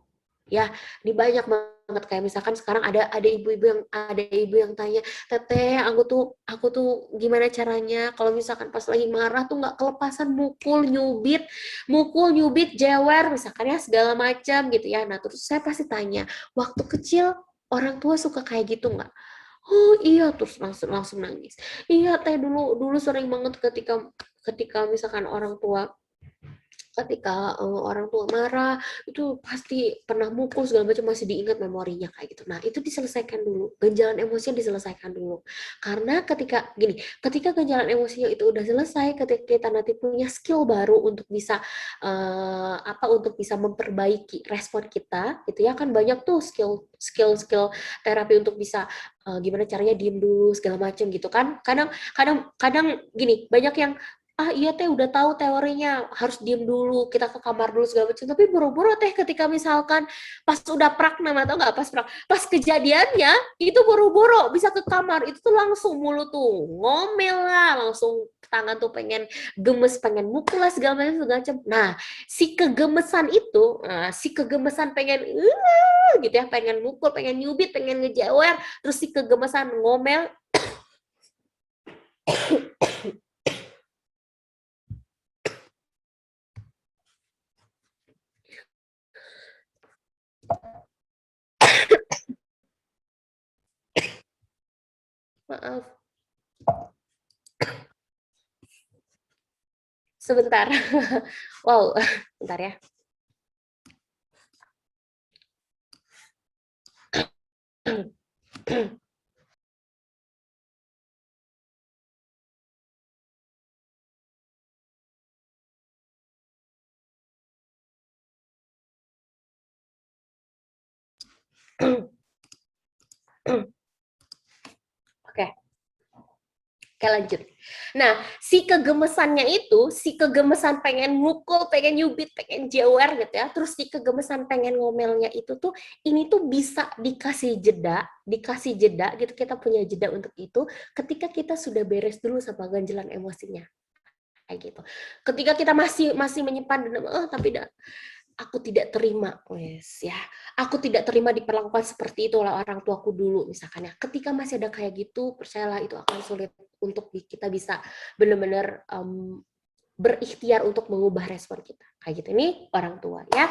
ya. Di banyak banget kayak misalkan sekarang ada ibu yang tanya, teteh aku tuh gimana caranya kalau misalkan pas lagi marah tuh nggak kelepasan mukul nyubit jewer misalkan ya segala macam gitu ya. Nah terus saya pasti tanya, waktu kecil orang tua suka kayak gitu nggak? Oh iya, terus langsung nangis. Iya teh, dulu sering banget ketika misalkan ketika orang tua marah itu pasti pernah mukul segala macam, masih diingat memorinya kayak gitu. Nah itu diselesaikan dulu, ganjalan emosinya diselesaikan dulu, karena ketika ganjalan emosinya itu udah selesai, ketika kita nanti punya skill baru untuk bisa untuk bisa memperbaiki respon kita gitu ya, kan banyak tuh skill terapi untuk bisa gimana caranya diem dulu segala macam gitu kan. Kadang gini, banyak yang iya teh udah tahu teorinya harus diem dulu, kita ke kamar dulu segala macam, tapi buru-buru teh ketika misalkan pas udah prakna atau nggak pas kejadiannya itu buru-buru bisa ke kamar, itu tuh langsung mulut tuh ngomel lah, langsung tangan tuh pengen gemes, pengen mukul lah segala macam. Nah si kegemesan pengen gitu ya, pengen mukul, pengen nyubit, pengen ngejewer, terus si kegemesan ngomel maaf sebentar. Wow, bentar ya. Oke, lanjut. Nah, si kegemesan pengen mukul, pengen nyubit, pengen jewer gitu ya, terus si kegemesan pengen ngomelnya itu tuh, ini tuh bisa dikasih jeda gitu, kita punya jeda untuk itu ketika kita sudah beres dulu sama ganjalan emosinya. Kayak gitu. Ketika kita masih menyimpan dendam, aku tidak terima, wes ya. Aku tidak terima diperlakukan seperti itu oleh orang tuaku dulu, misalkan ya. Ketika masih ada kayak gitu, percayalah itu akan sulit untuk kita bisa benar-benar berikhtiar untuk mengubah respon kita. Kayak gitu. Ini orang tua ya.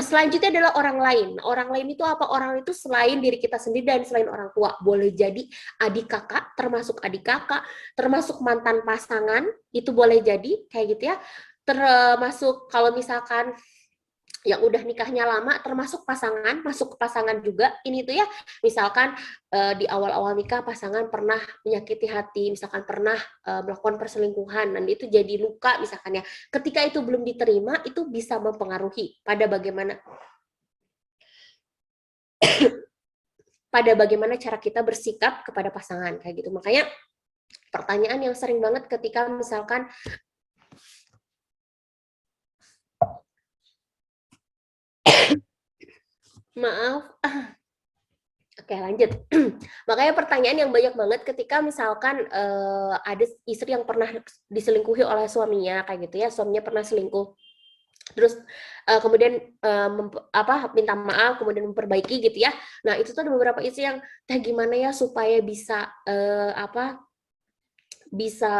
Selanjutnya adalah orang lain. Orang lain itu apa? Orang itu selain diri kita sendiri dan selain orang tua. Boleh jadi adik kakak, termasuk mantan pasangan, itu boleh jadi kayak gitu ya. Termasuk kalau misalkan yang udah nikahnya lama termasuk pasangan, masuk ke pasangan juga ini tuh ya, misalkan di awal-awal nikah pasangan pernah menyakiti hati, misalkan pernah melakukan perselingkuhan dan itu jadi luka misalkan ya, ketika itu belum diterima itu bisa mempengaruhi pada bagaimana cara kita bersikap kepada pasangan kayak gitu. Makanya pertanyaan yang sering banget ketika misalkan maaf, oke lanjut. Makanya pertanyaan yang banyak banget ketika misalkan ada istri yang pernah diselingkuhi oleh suaminya kayak gitu ya, suaminya pernah selingkuh, terus kemudian minta maaf, kemudian memperbaiki gitu ya. Nah itu tuh ada beberapa istri yang gimana ya supaya bisa bisa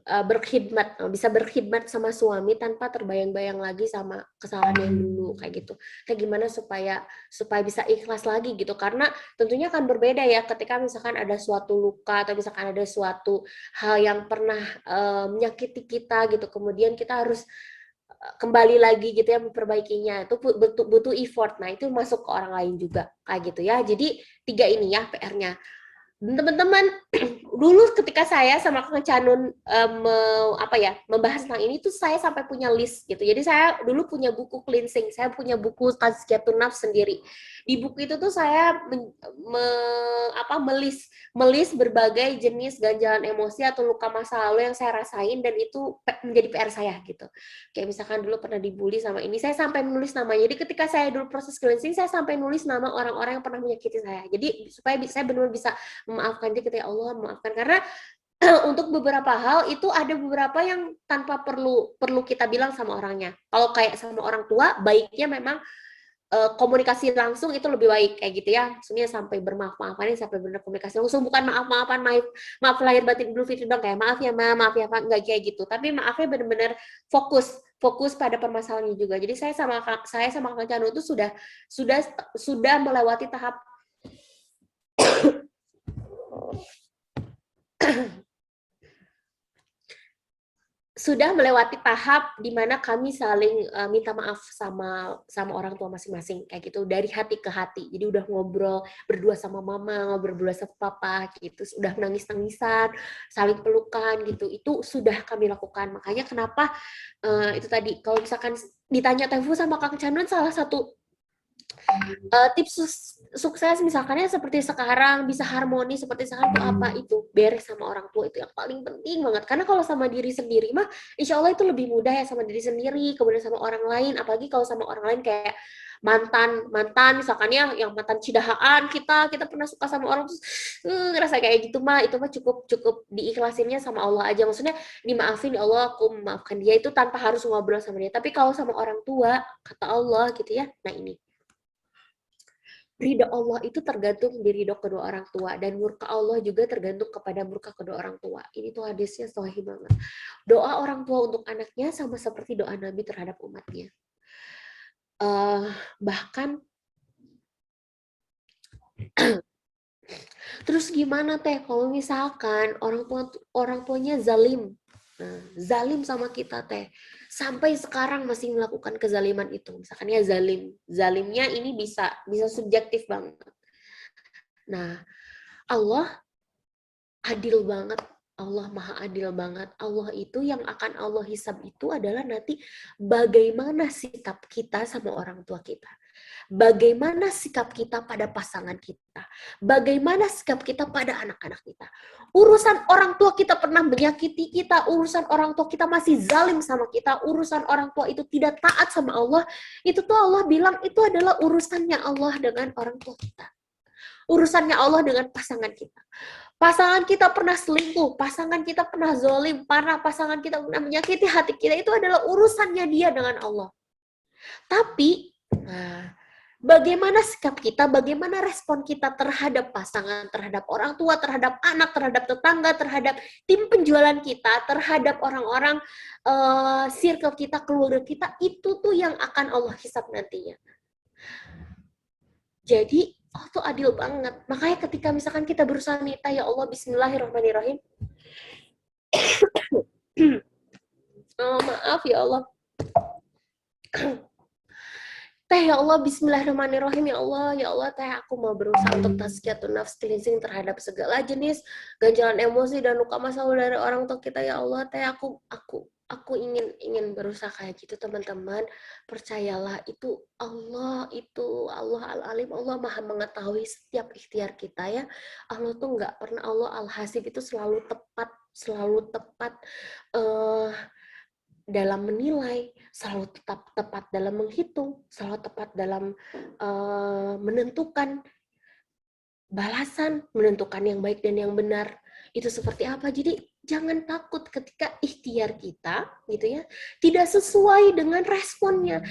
berkhidmat, bisa berkhidmat sama suami tanpa terbayang-bayang lagi sama kesalahan yang dulu kayak gitu. Kayak gimana supaya bisa ikhlas lagi gitu, karena tentunya akan berbeda ya ketika misalkan ada suatu luka atau misalkan ada suatu hal yang pernah menyakiti kita gitu, kemudian kita harus kembali lagi gitu ya memperbaikinya, itu butuh effort. Nah itu masuk ke orang lain juga kayak gitu ya. Jadi 3 ini ya PR-nya. Teman-teman, dulu ketika saya sama Kang Canun membahas tentang ini tuh saya sampai punya list gitu. Jadi saya dulu punya buku cleansing, saya punya buku Tazkiyatun Nafs sendiri. Di buku itu tuh saya melis berbagai jenis ganjalan emosi atau luka masa lalu yang saya rasain dan itu menjadi PR saya gitu. Kayak misalkan dulu pernah dibully sama ini, saya sampai menulis namanya. Jadi ketika saya dulu proses cleansing, saya sampai nulis nama orang-orang yang pernah menyakiti saya. Jadi supaya saya benar-benar bisa memaafkan dia ketika Allah memaafkan, karena untuk beberapa hal itu ada beberapa yang tanpa perlu kita bilang sama orangnya. Kalau kayak sama orang tua, baiknya memang komunikasi langsung itu lebih baik kayak gitu ya. Maksudnya sampai bermaaf-maafan, sampai benar komunikasi langsung, bukan maaf-maafan, maaf lahir batin Idul Fitri dong, kayak maaf ya Ma, maaf ya Pak, enggak kayak gitu. Tapi maafnya benar-benar fokus pada permasalahannya juga. Jadi saya sama Kang Canu itu sudah melewati tahap di mana kami saling minta maaf sama orang tua masing-masing kayak gitu, dari hati ke hati. Jadi udah ngobrol berdua sama mama, ngobrol berdua sama papa gitu, udah nangis-nangisan, saling pelukan gitu. Itu sudah kami lakukan. Makanya kenapa itu tadi kalau misalkan ditanya Tefu sama Kang Canun, salah satu tips sukses misalkannya seperti sekarang bisa harmonis seperti sekarang itu apa, itu beres sama orang tua, itu yang paling penting banget. Karena kalau sama diri sendiri mah insya Allah itu lebih mudah ya, sama diri sendiri, kemudian sama orang lain. Apalagi kalau sama orang lain kayak mantan misalkan ya, yang mantan cidahaan kita pernah suka sama orang terus ngerasa kayak gitu mah, itu mah cukup diikhlasinnya sama Allah aja. Maksudnya dimaafin, ya Allah aku memaafkan dia, itu tanpa harus ngobrol sama dia. Tapi kalau sama orang tua, kata Allah gitu ya, nah ini ridho Allah itu tergantung di ridho kedua orang tua, dan murka Allah juga tergantung kepada murka kedua orang tua. Ini tuh hadisnya sahih banget. Doa orang tua untuk anaknya sama seperti doa Nabi terhadap umatnya. Bahkan terus gimana Teh kalau misalkan orang tuanya zalim, zalim sama kita Teh, sampai sekarang masih melakukan kezaliman itu, misalkan ya zalimnya ini bisa subjektif banget. Nah, Allah adil banget, Allah maha adil banget. Allah itu yang akan Allah hisab itu adalah nanti bagaimana sikap kita sama orang tua kita. Bagaimana sikap kita pada pasangan kita. Bagaimana sikap kita pada anak-anak kita. Urusan orang tua kita pernah menyakiti kita, urusan orang tua kita masih zalim sama kita, urusan orang tua itu tidak taat sama Allah, itu tuh Allah bilang itu adalah urusannya Allah dengan orang tua kita. Urusannya Allah dengan pasangan kita. Pasangan kita pernah selingkuh, pasangan kita pernah zolim, pasangan kita pernah menyakiti hati kita, itu adalah urusannya dia dengan Allah. Tapi, bagaimana sikap kita, bagaimana respon kita terhadap pasangan, terhadap orang tua, terhadap anak, terhadap tetangga, terhadap tim penjualan kita, terhadap orang-orang circle kita, keluarga kita, itu tuh yang akan Allah hisab nantinya. Jadi, Allah tuh adil banget. Makanya ketika misalkan kita berusaha minta, ya Allah, bismillahirrahmanirrahim. Oh, maaf ya Allah. Teh, ya Allah, bismillahirrahmanirrahim, ya Allah, teh, aku mau berusaha untuk tazkiyatun nafs, cleansing terhadap segala jenis ganjalan emosi dan luka masa lalu dari orang tua kita, ya Allah, teh, aku ingin berusaha kayak gitu, teman-teman. Percayalah, itu Allah Al-Alim, Allah Maha mengetahui setiap ikhtiar kita, ya. Allah tuh nggak pernah, Allah Al-Hasib itu selalu tepat dalam menilai, selalu tepat dalam menghitung, selalu tepat dalam menentukan balasan, menentukan yang baik dan yang benar. Itu seperti apa? Jadi jangan takut ketika ikhtiar kita, gitu ya, tidak sesuai dengan responnya.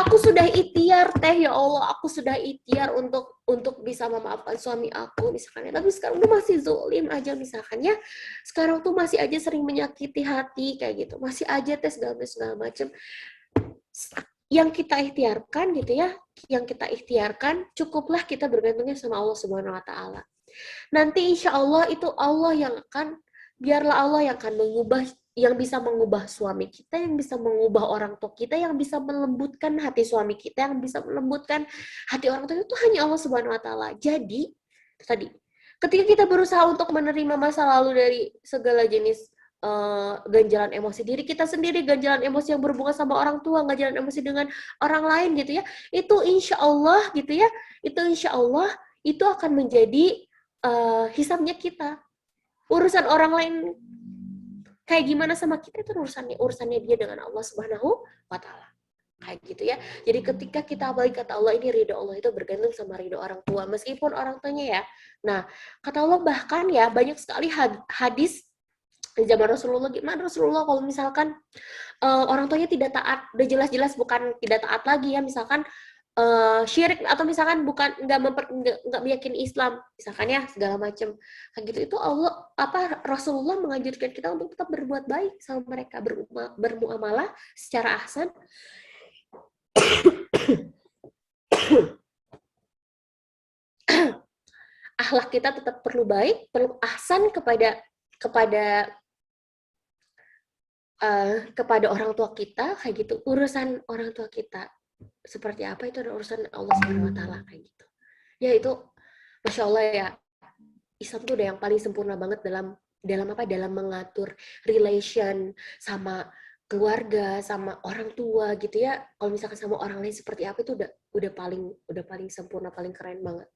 Aku sudah ikhtiar, ya Allah, aku sudah ikhtiar untuk bisa memaafkan suami aku, misalkan ya, tapi sekarang tuh masih zolim aja, misalkan ya, sekarang tuh masih aja sering menyakiti hati, kayak gitu, masih aja segala macam. Yang kita ikhtiarkan, gitu ya, yang kita ikhtiarkan, cukuplah kita bergantungnya sama Allah Subhanahu wa Ta'ala. Nanti insya Allah itu Allah yang akan, biarlah Allah yang akan mengubah, yang bisa mengubah suami kita, yang bisa mengubah orang tua kita, yang bisa melembutkan hati suami kita, yang bisa melembutkan hati orang tua, itu hanya Allah Subhanahu wa Ta'ala. Jadi, tadi, ketika kita berusaha untuk menerima masa lalu dari segala jenis ganjalan emosi diri kita sendiri, ganjalan emosi yang berhubungan sama orang tua, ganjalan emosi dengan orang lain, gitu ya, itu insya Allah, gitu ya, itu insya Allah itu akan menjadi hisabnya kita. Urusan orang lain kayak gimana sama kita, itu urusannya dia dengan Allah Subhanahu wa Ta'ala. Kayak gitu ya. Jadi ketika kita balik kata Allah, ini ridho Allah itu bergantung sama ridho orang tua, meskipun orang tuanya ya. Nah, kata Allah bahkan ya, banyak sekali hadis di zaman Rasulullah, gimana Rasulullah kalau misalkan orang tuanya tidak taat, udah jelas-jelas bukan tidak taat lagi ya, misalkan syirik, atau misalkan bukan nggak meyakini Islam, misalkan ya, segala macam kayak gitu, itu Allah Rasulullah mengajarkan kita untuk tetap berbuat baik sama mereka, bermuamalah secara ahsan. Akhlak kita tetap perlu baik, perlu ahsan kepada orang tua kita, kayak gitu. Urusan orang tua kita seperti apa, itu ada urusan Allah Subhanahu wa Ta'ala, kayak gitu. Ya itu, Masya Allah ya, Islam tuh udah yang paling sempurna banget dalam mengatur relation sama keluarga, sama orang tua, gitu ya. Kalau misalkan sama orang lain seperti apa, itu udah paling sempurna, paling keren banget.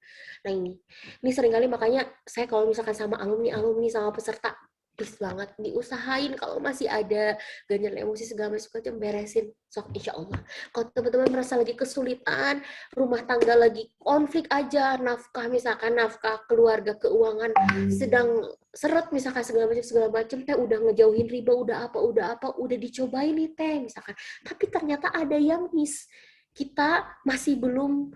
Nah ini seringkali makanya saya kalau misalkan sama alumni sama peserta, please banget diusahain kalau masih ada ganjalan emosi segala macam, beresin, sok insya Allah. Kalau teman-teman merasa lagi kesulitan, rumah tangga lagi konflik aja, nafkah misalkan, nafkah keluarga, keuangan sedang seret misalkan, segala macam, teh udah ngejauhin riba, udah dicobain nih teh misalkan, tapi ternyata ada yang miss, kita masih belum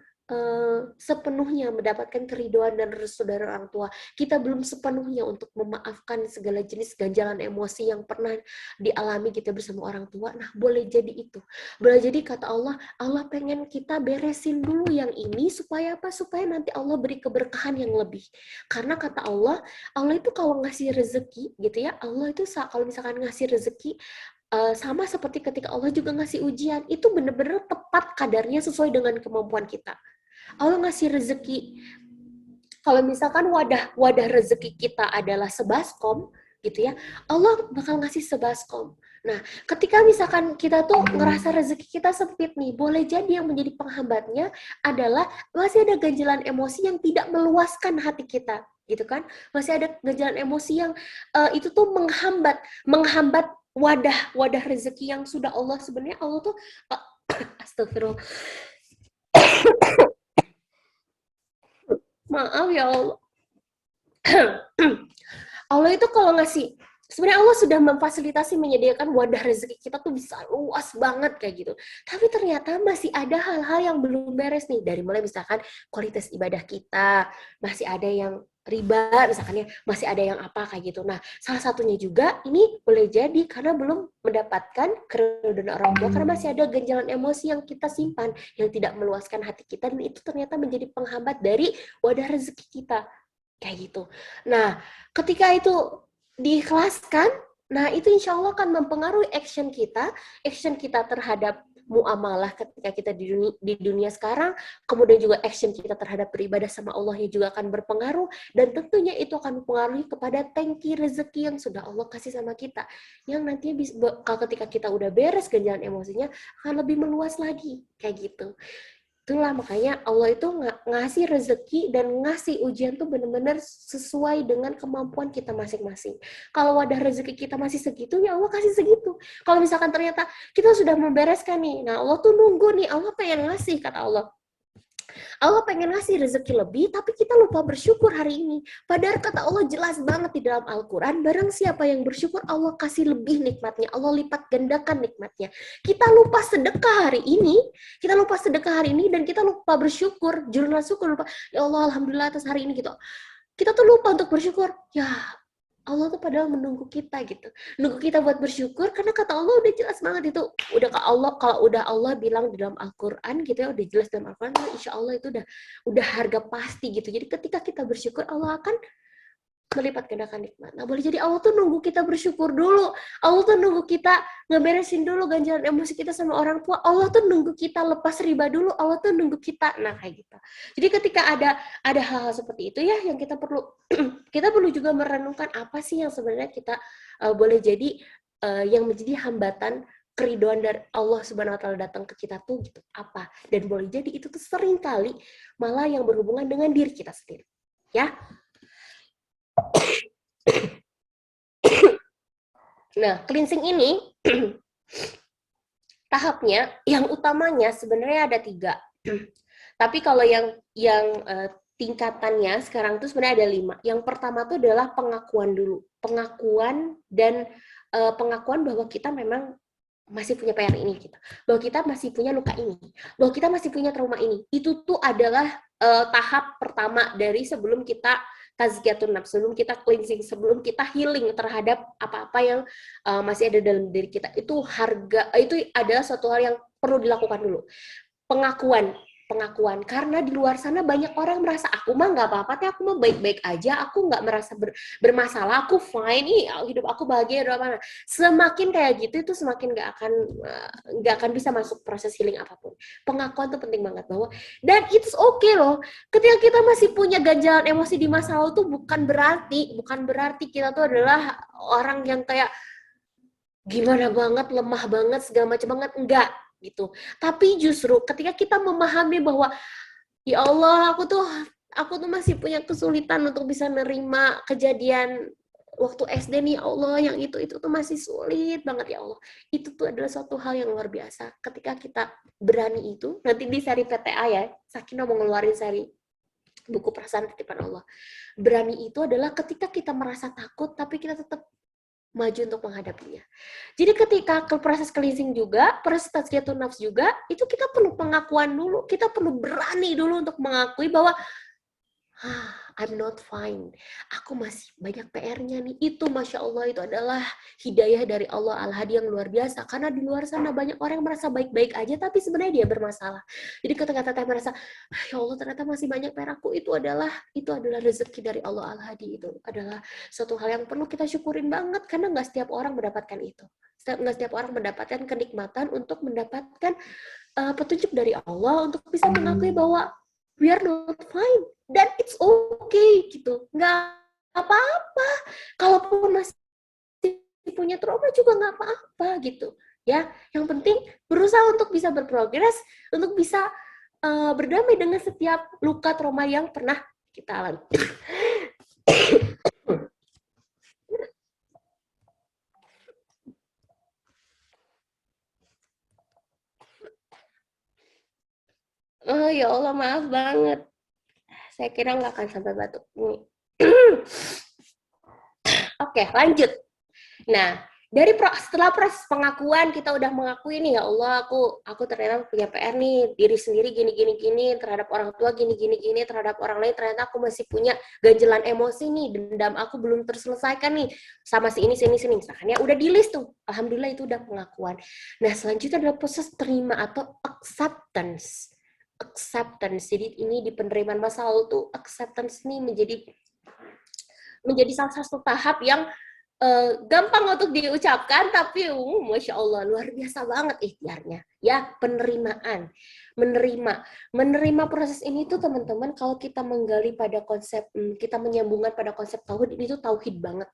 sepenuhnya mendapatkan keriduan dan restu dari orang tua. Kita belum sepenuhnya untuk memaafkan segala jenis ganjalan emosi yang pernah dialami kita bersama orang tua. Nah, boleh jadi itu. Boleh jadi kata Allah pengen kita beresin dulu yang ini, supaya apa? Supaya nanti Allah beri keberkahan yang lebih. Karena kata Allah itu kalau ngasih rezeki, gitu ya, Allah itu kalau misalkan ngasih rezeki, sama seperti ketika Allah juga ngasih ujian, itu benar-benar tepat kadarnya sesuai dengan kemampuan kita. Allah ngasih rezeki, kalau misalkan wadah rezeki kita adalah sebaskom, gitu ya, Allah bakal ngasih sebaskom. Nah, ketika misalkan kita tuh ngerasa rezeki kita sempit nih, boleh jadi yang menjadi penghambatnya adalah masih ada ganjalan emosi yang tidak meluaskan hati kita, gitu kan? Masih ada ganjalan emosi yang itu tuh menghambat wadah rezeki yang sudah Allah, sebenarnya Allah tuh astagfirullah. Maaf ya Allah. Allah itu kalau ngasih, sebenarnya Allah sudah memfasilitasi, menyediakan wadah rezeki kita tuh bisa luas banget kayak gitu. Tapi ternyata masih ada hal-hal yang belum beres nih. Dari mulai misalkan kualitas ibadah kita, masih ada yang riba misalkan ya, masih ada yang apa kayak gitu. Nah, salah satunya juga ini boleh jadi karena belum mendapatkan keridhaan orang tua, karena masih ada ganjalan emosi yang kita simpan, yang tidak meluaskan hati kita, dan itu ternyata menjadi penghambat dari wadah rezeki kita. Kayak gitu. Nah, ketika itu diikhlaskan, Nah, itu insya Allah akan mempengaruhi action kita terhadap muamalah ketika kita di dunia sekarang, kemudian juga action kita terhadap beribadah sama Allah juga akan berpengaruh, dan tentunya itu akan mempengaruhi kepada tangki rezeki yang sudah Allah kasih sama kita, yang nantinya ketika kita udah beres ganjalan emosinya, akan lebih meluas lagi, kayak gitu. Itulah makanya Allah itu ngasih rezeki dan ngasih ujian tuh benar-benar sesuai dengan kemampuan kita masing-masing. Kalau wadah rezeki kita masih segitu, ya Allah kasih segitu. Kalau misalkan ternyata kita sudah membereskan nih, nah Allah tuh nunggu nih, Allah pengen ngasih, kata Allah. Allah pengen ngasih rezeki lebih, tapi kita lupa bersyukur hari ini. Padahal kata Allah jelas banget di dalam Al-Quran, barang siapa yang bersyukur, Allah kasih lebih nikmatnya, Allah lipat gandakan nikmatnya. Kita lupa sedekah hari ini, dan kita lupa bersyukur, jurnal syukur, lupa, ya Allah Alhamdulillah atas hari ini gitu. Kita tuh lupa untuk bersyukur, ya Allah tuh padahal menunggu kita gitu. Nunggu kita buat bersyukur, karena kata Allah udah jelas banget itu. Udah ke Allah, kalau udah Allah bilang di dalam Al-Quran gitu ya, udah jelas dalam Al-Quran, insya Allah itu udah harga pasti gitu. Jadi ketika kita bersyukur, Allah akan melipat gandakan nikmat. Nah, boleh jadi Allah tuh nunggu kita bersyukur dulu. Allah tuh nunggu kita ngeberesin dulu ganjalan emosi kita sama orang tua. Allah tuh nunggu kita lepas riba dulu. Allah tuh nunggu kita. Nah, kayak gitu. Jadi ketika ada hal-hal seperti itu ya, yang kita perlu kita perlu juga merenungkan apa sih yang sebenarnya kita boleh jadi yang menjadi hambatan keriduan dari Allah Subhanahu wa taala datang ke kita tuh gitu. Apa? Dan boleh jadi itu tuh sering kali malah yang berhubungan dengan diri kita sendiri. Ya. Nah, cleansing ini tahapnya, yang utamanya sebenarnya ada 3. Tapi kalau yang tingkatannya sekarang tuh sebenarnya ada 5. Yang pertama tuh adalah pengakuan dulu. Pengakuan bahwa kita memang masih punya PR ini gitu. Bahwa kita masih punya luka ini. Bahwa kita masih punya trauma ini. Itu tuh adalah tahap pertama dari sebelum kita tazkiyatun nafs, sebelum kita cleansing, sebelum kita healing terhadap apa-apa yang masih ada dalam diri kita. Itu adalah suatu hal yang perlu dilakukan dulu. Pengakuan, karena di luar sana banyak orang merasa aku mah nggak apa-apa, aku mah baik-baik aja, aku nggak merasa bermasalah, aku fine nih, hidup aku bahagia, hidup apa. Semakin kayak gitu itu semakin nggak akan bisa masuk proses healing apapun. Pengakuan tuh penting banget, bahwa dan it's okay loh, ketika kita masih punya ganjalan emosi di masa lalu tuh bukan berarti kita tuh adalah orang yang kayak gimana banget, lemah banget, segala macam banget, enggak gitu. Tapi justru ketika kita memahami bahwa ya Allah, aku tuh masih punya kesulitan untuk bisa nerima kejadian waktu SD nih, ya Allah, yang itu tuh masih sulit banget ya Allah. Itu tuh adalah suatu hal yang luar biasa. Ketika kita berani itu, nanti di seri PTA ya, Sakinah mau ngeluarin seri buku perasaan titipan Allah. Berani itu adalah ketika kita merasa takut, tapi kita tetap maju untuk menghadapinya. Jadi ketika proses cleansing juga, proses tazkiyatun nafs juga, itu kita perlu pengakuan dulu, kita perlu berani dulu untuk mengakui bahwa I'm not fine, aku masih banyak PR-nya nih. Itu Masya Allah, itu adalah hidayah dari Allah Al-Hadi yang luar biasa, karena di luar sana banyak orang yang merasa baik-baik aja, tapi sebenarnya dia bermasalah. Jadi ketika teteh merasa, ya Allah ternyata masih banyak PR aku, itu adalah rezeki dari Allah Al-Hadi. Itu adalah suatu hal yang perlu kita syukurin banget, karena nggak setiap orang mendapatkan itu. Nggak setiap orang mendapatkan kenikmatan untuk mendapatkan petunjuk dari Allah untuk bisa mengakui bahwa we are not fine, dan it's okay gitu, nggak apa-apa. Kalaupun masih punya trauma juga nggak apa-apa gitu ya. Yang penting berusaha untuk bisa berprogres, untuk bisa berdamai dengan setiap luka trauma yang pernah kita alami. Oh ya Allah, maaf banget. Saya kira nggak akan sampai batuk. Oke, lanjut. Nah, setelah proses pengakuan, kita udah mengakui nih, ya Allah, aku ternyata punya PR nih, diri sendiri gini, terhadap orang tua gini, terhadap orang lain ternyata aku masih punya ganjelan emosi nih, dendam aku belum terselesaikan nih, sama si ini, misalkan ya, udah di list tuh, alhamdulillah itu udah pengakuan. Nah, selanjutnya adalah proses terima atau acceptance. Jadi ini di penerimaan masa lalu tuh acceptance nih menjadi salah satu tahap yang gampang untuk diucapkan, tapi Masya Allah, luar biasa banget ikhtiarnya. Ya, menerima proses ini tuh teman-teman, kalau kita menggali pada konsep, kita menyambungkan pada konsep tauhid, ini tuh tauhid banget.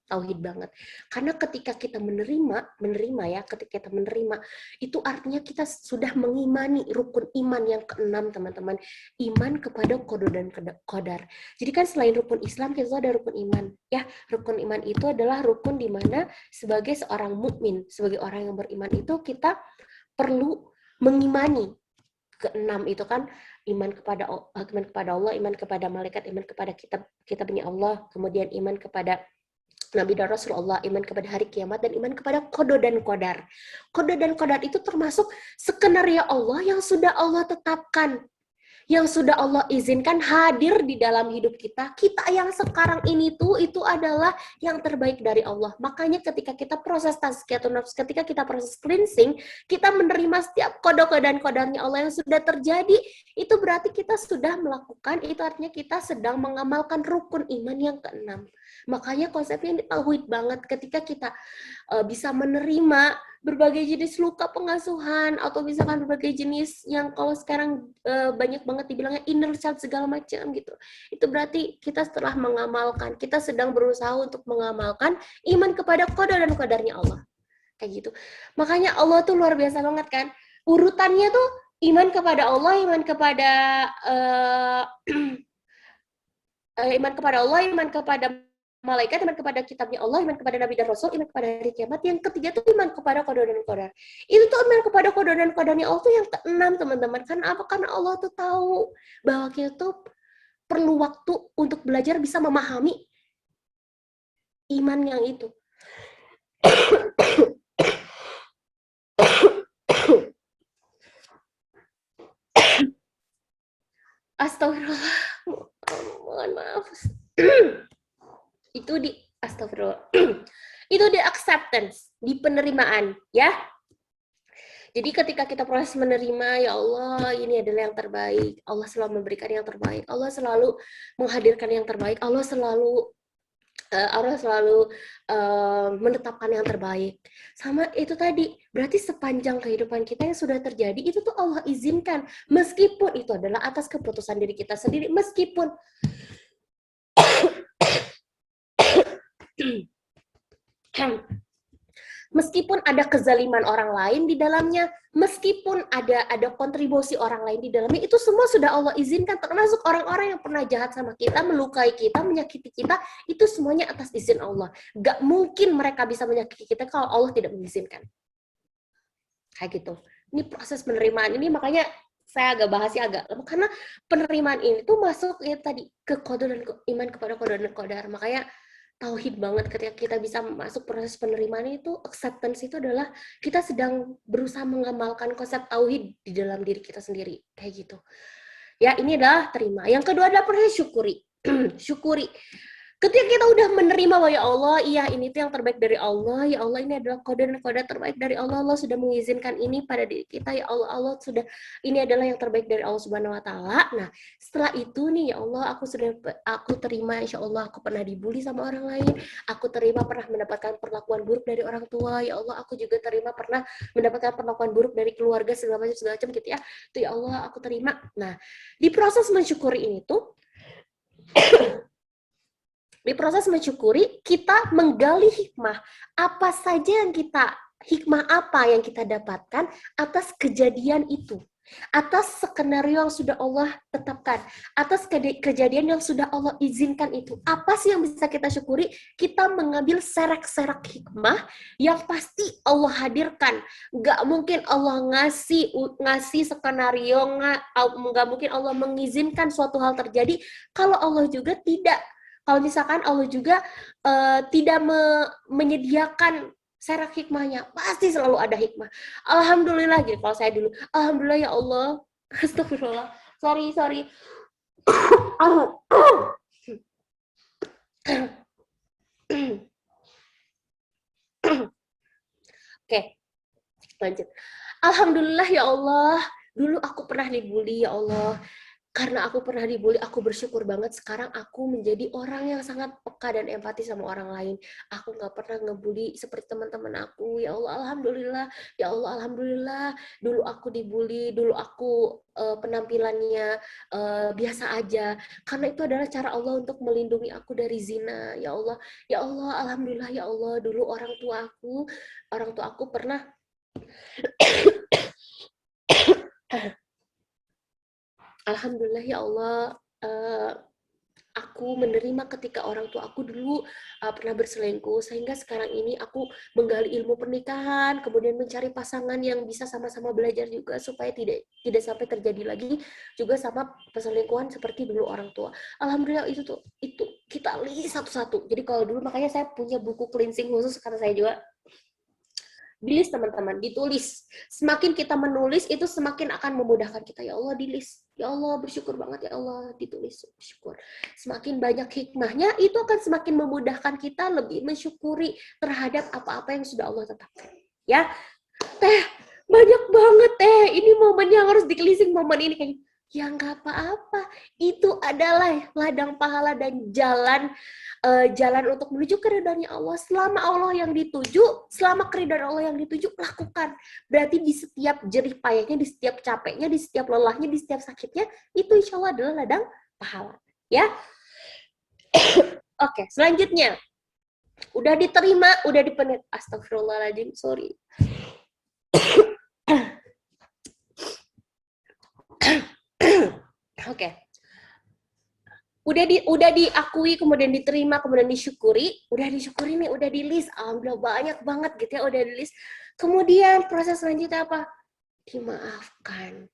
Karena ketika kita menerima ya, ketika kita menerima, itu artinya kita sudah mengimani rukun iman yang keenam, teman-teman. Iman kepada qada dan qadar. Jadi kan selain rukun Islam, kita ada rukun iman. Ya, rukun iman itu adalah rukun di mana sebagai seorang mukmin, sebagai orang yang beriman itu kita perlu mengimani keenam itu kan, iman kepada Allah, iman kepada malaikat, iman kepada kitabnya Allah, kemudian iman kepada Nabi dan Rasulullah, iman kepada hari kiamat, dan iman kepada qada dan qadar. Qada dan qadar itu termasuk skenario Allah yang sudah Allah tetapkan, yang sudah Allah izinkan hadir di dalam hidup kita. Kita yang sekarang ini tuh itu adalah yang terbaik dari Allah. Makanya ketika kita proses tazkiyatun nafs, ketika kita proses cleansing, kita menerima setiap qada dan qadarnya Allah yang sudah terjadi, itu berarti kita sudah melakukan, itu artinya kita sedang mengamalkan rukun iman yang keenam. Makanya konsepnya ini tauhid banget, ketika kita bisa menerima berbagai jenis luka pengasuhan, atau misalkan berbagai jenis yang kalau sekarang banyak banget dibilangnya inner child segala macam gitu. Itu berarti kita setelah mengamalkan, kita sedang berusaha untuk mengamalkan iman kepada qada dan qadarnya Allah. Kayak gitu. Makanya Allah tuh luar biasa banget kan. Urutannya tuh iman kepada Allah, iman kepada iman kepada Allah, iman kepada malaikat, iman kepada kitabnya Allah, iman kepada Nabi dan Rasul, iman kepada hari kiamat. Yang ketiga tuh iman kepada qada dan qadar. Itu tuh iman kepada qada dan qadarnya Allah tuh yang keenam, teman-teman. Karena apa? Karena Allah tuh tahu bahwa kita tuh perlu waktu untuk belajar bisa memahami iman yang itu. Astagfirullah. Mohon maaf. Itu di astagfirullah. Itu di acceptance, di penerimaan, ya. Jadi ketika kita proses menerima, ya Allah, ini adalah yang terbaik. Allah selalu memberikan yang terbaik. Allah selalu menghadirkan yang terbaik. Allah selalu menetapkan yang terbaik. Sama itu tadi, berarti sepanjang kehidupan kita yang sudah terjadi, itu tuh Allah izinkan. Meskipun itu adalah atas keputusan diri kita sendiri, meskipun ada kezaliman orang lain di dalamnya, meskipun ada kontribusi orang lain di dalamnya, itu semua sudah Allah izinkan, termasuk orang-orang yang pernah jahat sama kita, melukai kita, menyakiti kita, itu semuanya atas izin Allah. Gak mungkin mereka bisa menyakiti kita kalau Allah tidak mengizinkan. Kayak gitu. Ini proses penerimaan ini, makanya saya agak bahasnya agak lama, karena penerimaan ini tuh masuk ya tadi ke qada dan iman kepada qada dan qadar. Makanya tauhid banget ketika kita bisa masuk proses penerimaan itu. Acceptance itu adalah kita sedang berusaha mengamalkan konsep tauhid di dalam diri kita sendiri, kayak gitu ya. Ini adalah terima. Yang kedua adalah proses syukuri. Syukuri ketika kita udah menerima bahwa ya Allah, iya ini tuh yang terbaik dari Allah, ya Allah ini adalah qada dan qadar terbaik dari Allah, Allah sudah mengizinkan ini pada diri kita, ya Allah, Allah sudah, ini adalah yang terbaik dari Allah Subhanahu wa taala. Nah, setelah itu nih, ya Allah, aku terima, insya Allah aku pernah dibully sama orang lain, aku terima pernah mendapatkan perlakuan buruk dari orang tua, ya Allah, aku juga terima pernah mendapatkan perlakuan buruk dari keluarga segala macam gitu ya. Itu ya Allah, aku terima. Nah, di proses mensyukuri ini tuh di proses mensyukuri, kita menggali hikmah. Hikmah apa yang kita dapatkan atas kejadian itu. Atas skenario yang sudah Allah tetapkan. Atas kejadian yang sudah Allah izinkan itu. Apa sih yang bisa kita syukuri? Kita mengambil serak-serak hikmah yang pasti Allah hadirkan. Nggak mungkin Allah ngasih skenario, nggak mungkin Allah mengizinkan suatu hal terjadi kalau Allah juga tidak. Kalau misalkan Allah juga tidak menyediakan serak hikmahnya, pasti selalu ada hikmah. Alhamdulillah gitu. Kalau saya dulu, alhamdulillah ya Allah. Astagfirullah. Sorry. Oke, lanjut. Alhamdulillah ya Allah. Dulu aku pernah dibully ya Allah. karena aku pernah dibully, aku bersyukur banget sekarang aku menjadi orang yang sangat peka dan empati sama orang lain. Aku nggak pernah ngebully seperti teman-teman aku. Ya Allah, alhamdulillah. Ya Allah, alhamdulillah. Dulu aku dibully, dulu aku penampilannya biasa aja. Karena itu adalah cara Allah untuk melindungi aku dari zina. Ya Allah, alhamdulillah ya Allah. Dulu orang tua aku pernah alhamdulillah ya Allah, aku menerima ketika orang tua aku dulu pernah berselingkuh, sehingga sekarang ini aku menggali ilmu pernikahan, kemudian mencari pasangan yang bisa sama-sama belajar juga supaya tidak sampai terjadi lagi juga sama perselingkuhan seperti dulu orang tua. Alhamdulillah itu kita list satu-satu. Jadi kalau dulu makanya saya punya buku cleansing khusus karena saya juga di-list teman-teman, ditulis. Semakin kita menulis itu semakin akan memudahkan kita. Ya Allah di-list. Ya Allah bersyukur banget ya Allah ditulis. Bersyukur. Semakin banyak hikmahnya itu akan semakin memudahkan kita lebih mensyukuri terhadap apa-apa yang sudah Allah tetapkan. Ya. Teh, banyak banget teh. Ini momen yang harus dikelising momen ini kayak ya nggak apa-apa. Itu adalah ladang pahala dan jalan untuk menuju keridhaan Allah. Selama Allah yang dituju, selama keridhaan Allah yang dituju, lakukan. Berarti di setiap jerih payahnya, di setiap capeknya, di setiap lelahnya, di setiap sakitnya, itu insya Allah adalah ladang pahala. Ya. Oke, selanjutnya. Udah diterima, udah dipenuhi. Astagfirullahaladzim, sorry. Oke. Udah diakui, kemudian diterima, kemudian disyukuri, udah disyukuri nih, udah di list, alhamdulillah banyak banget gitu ya, udah di list. Kemudian proses selanjutnya apa? Dimaafkan.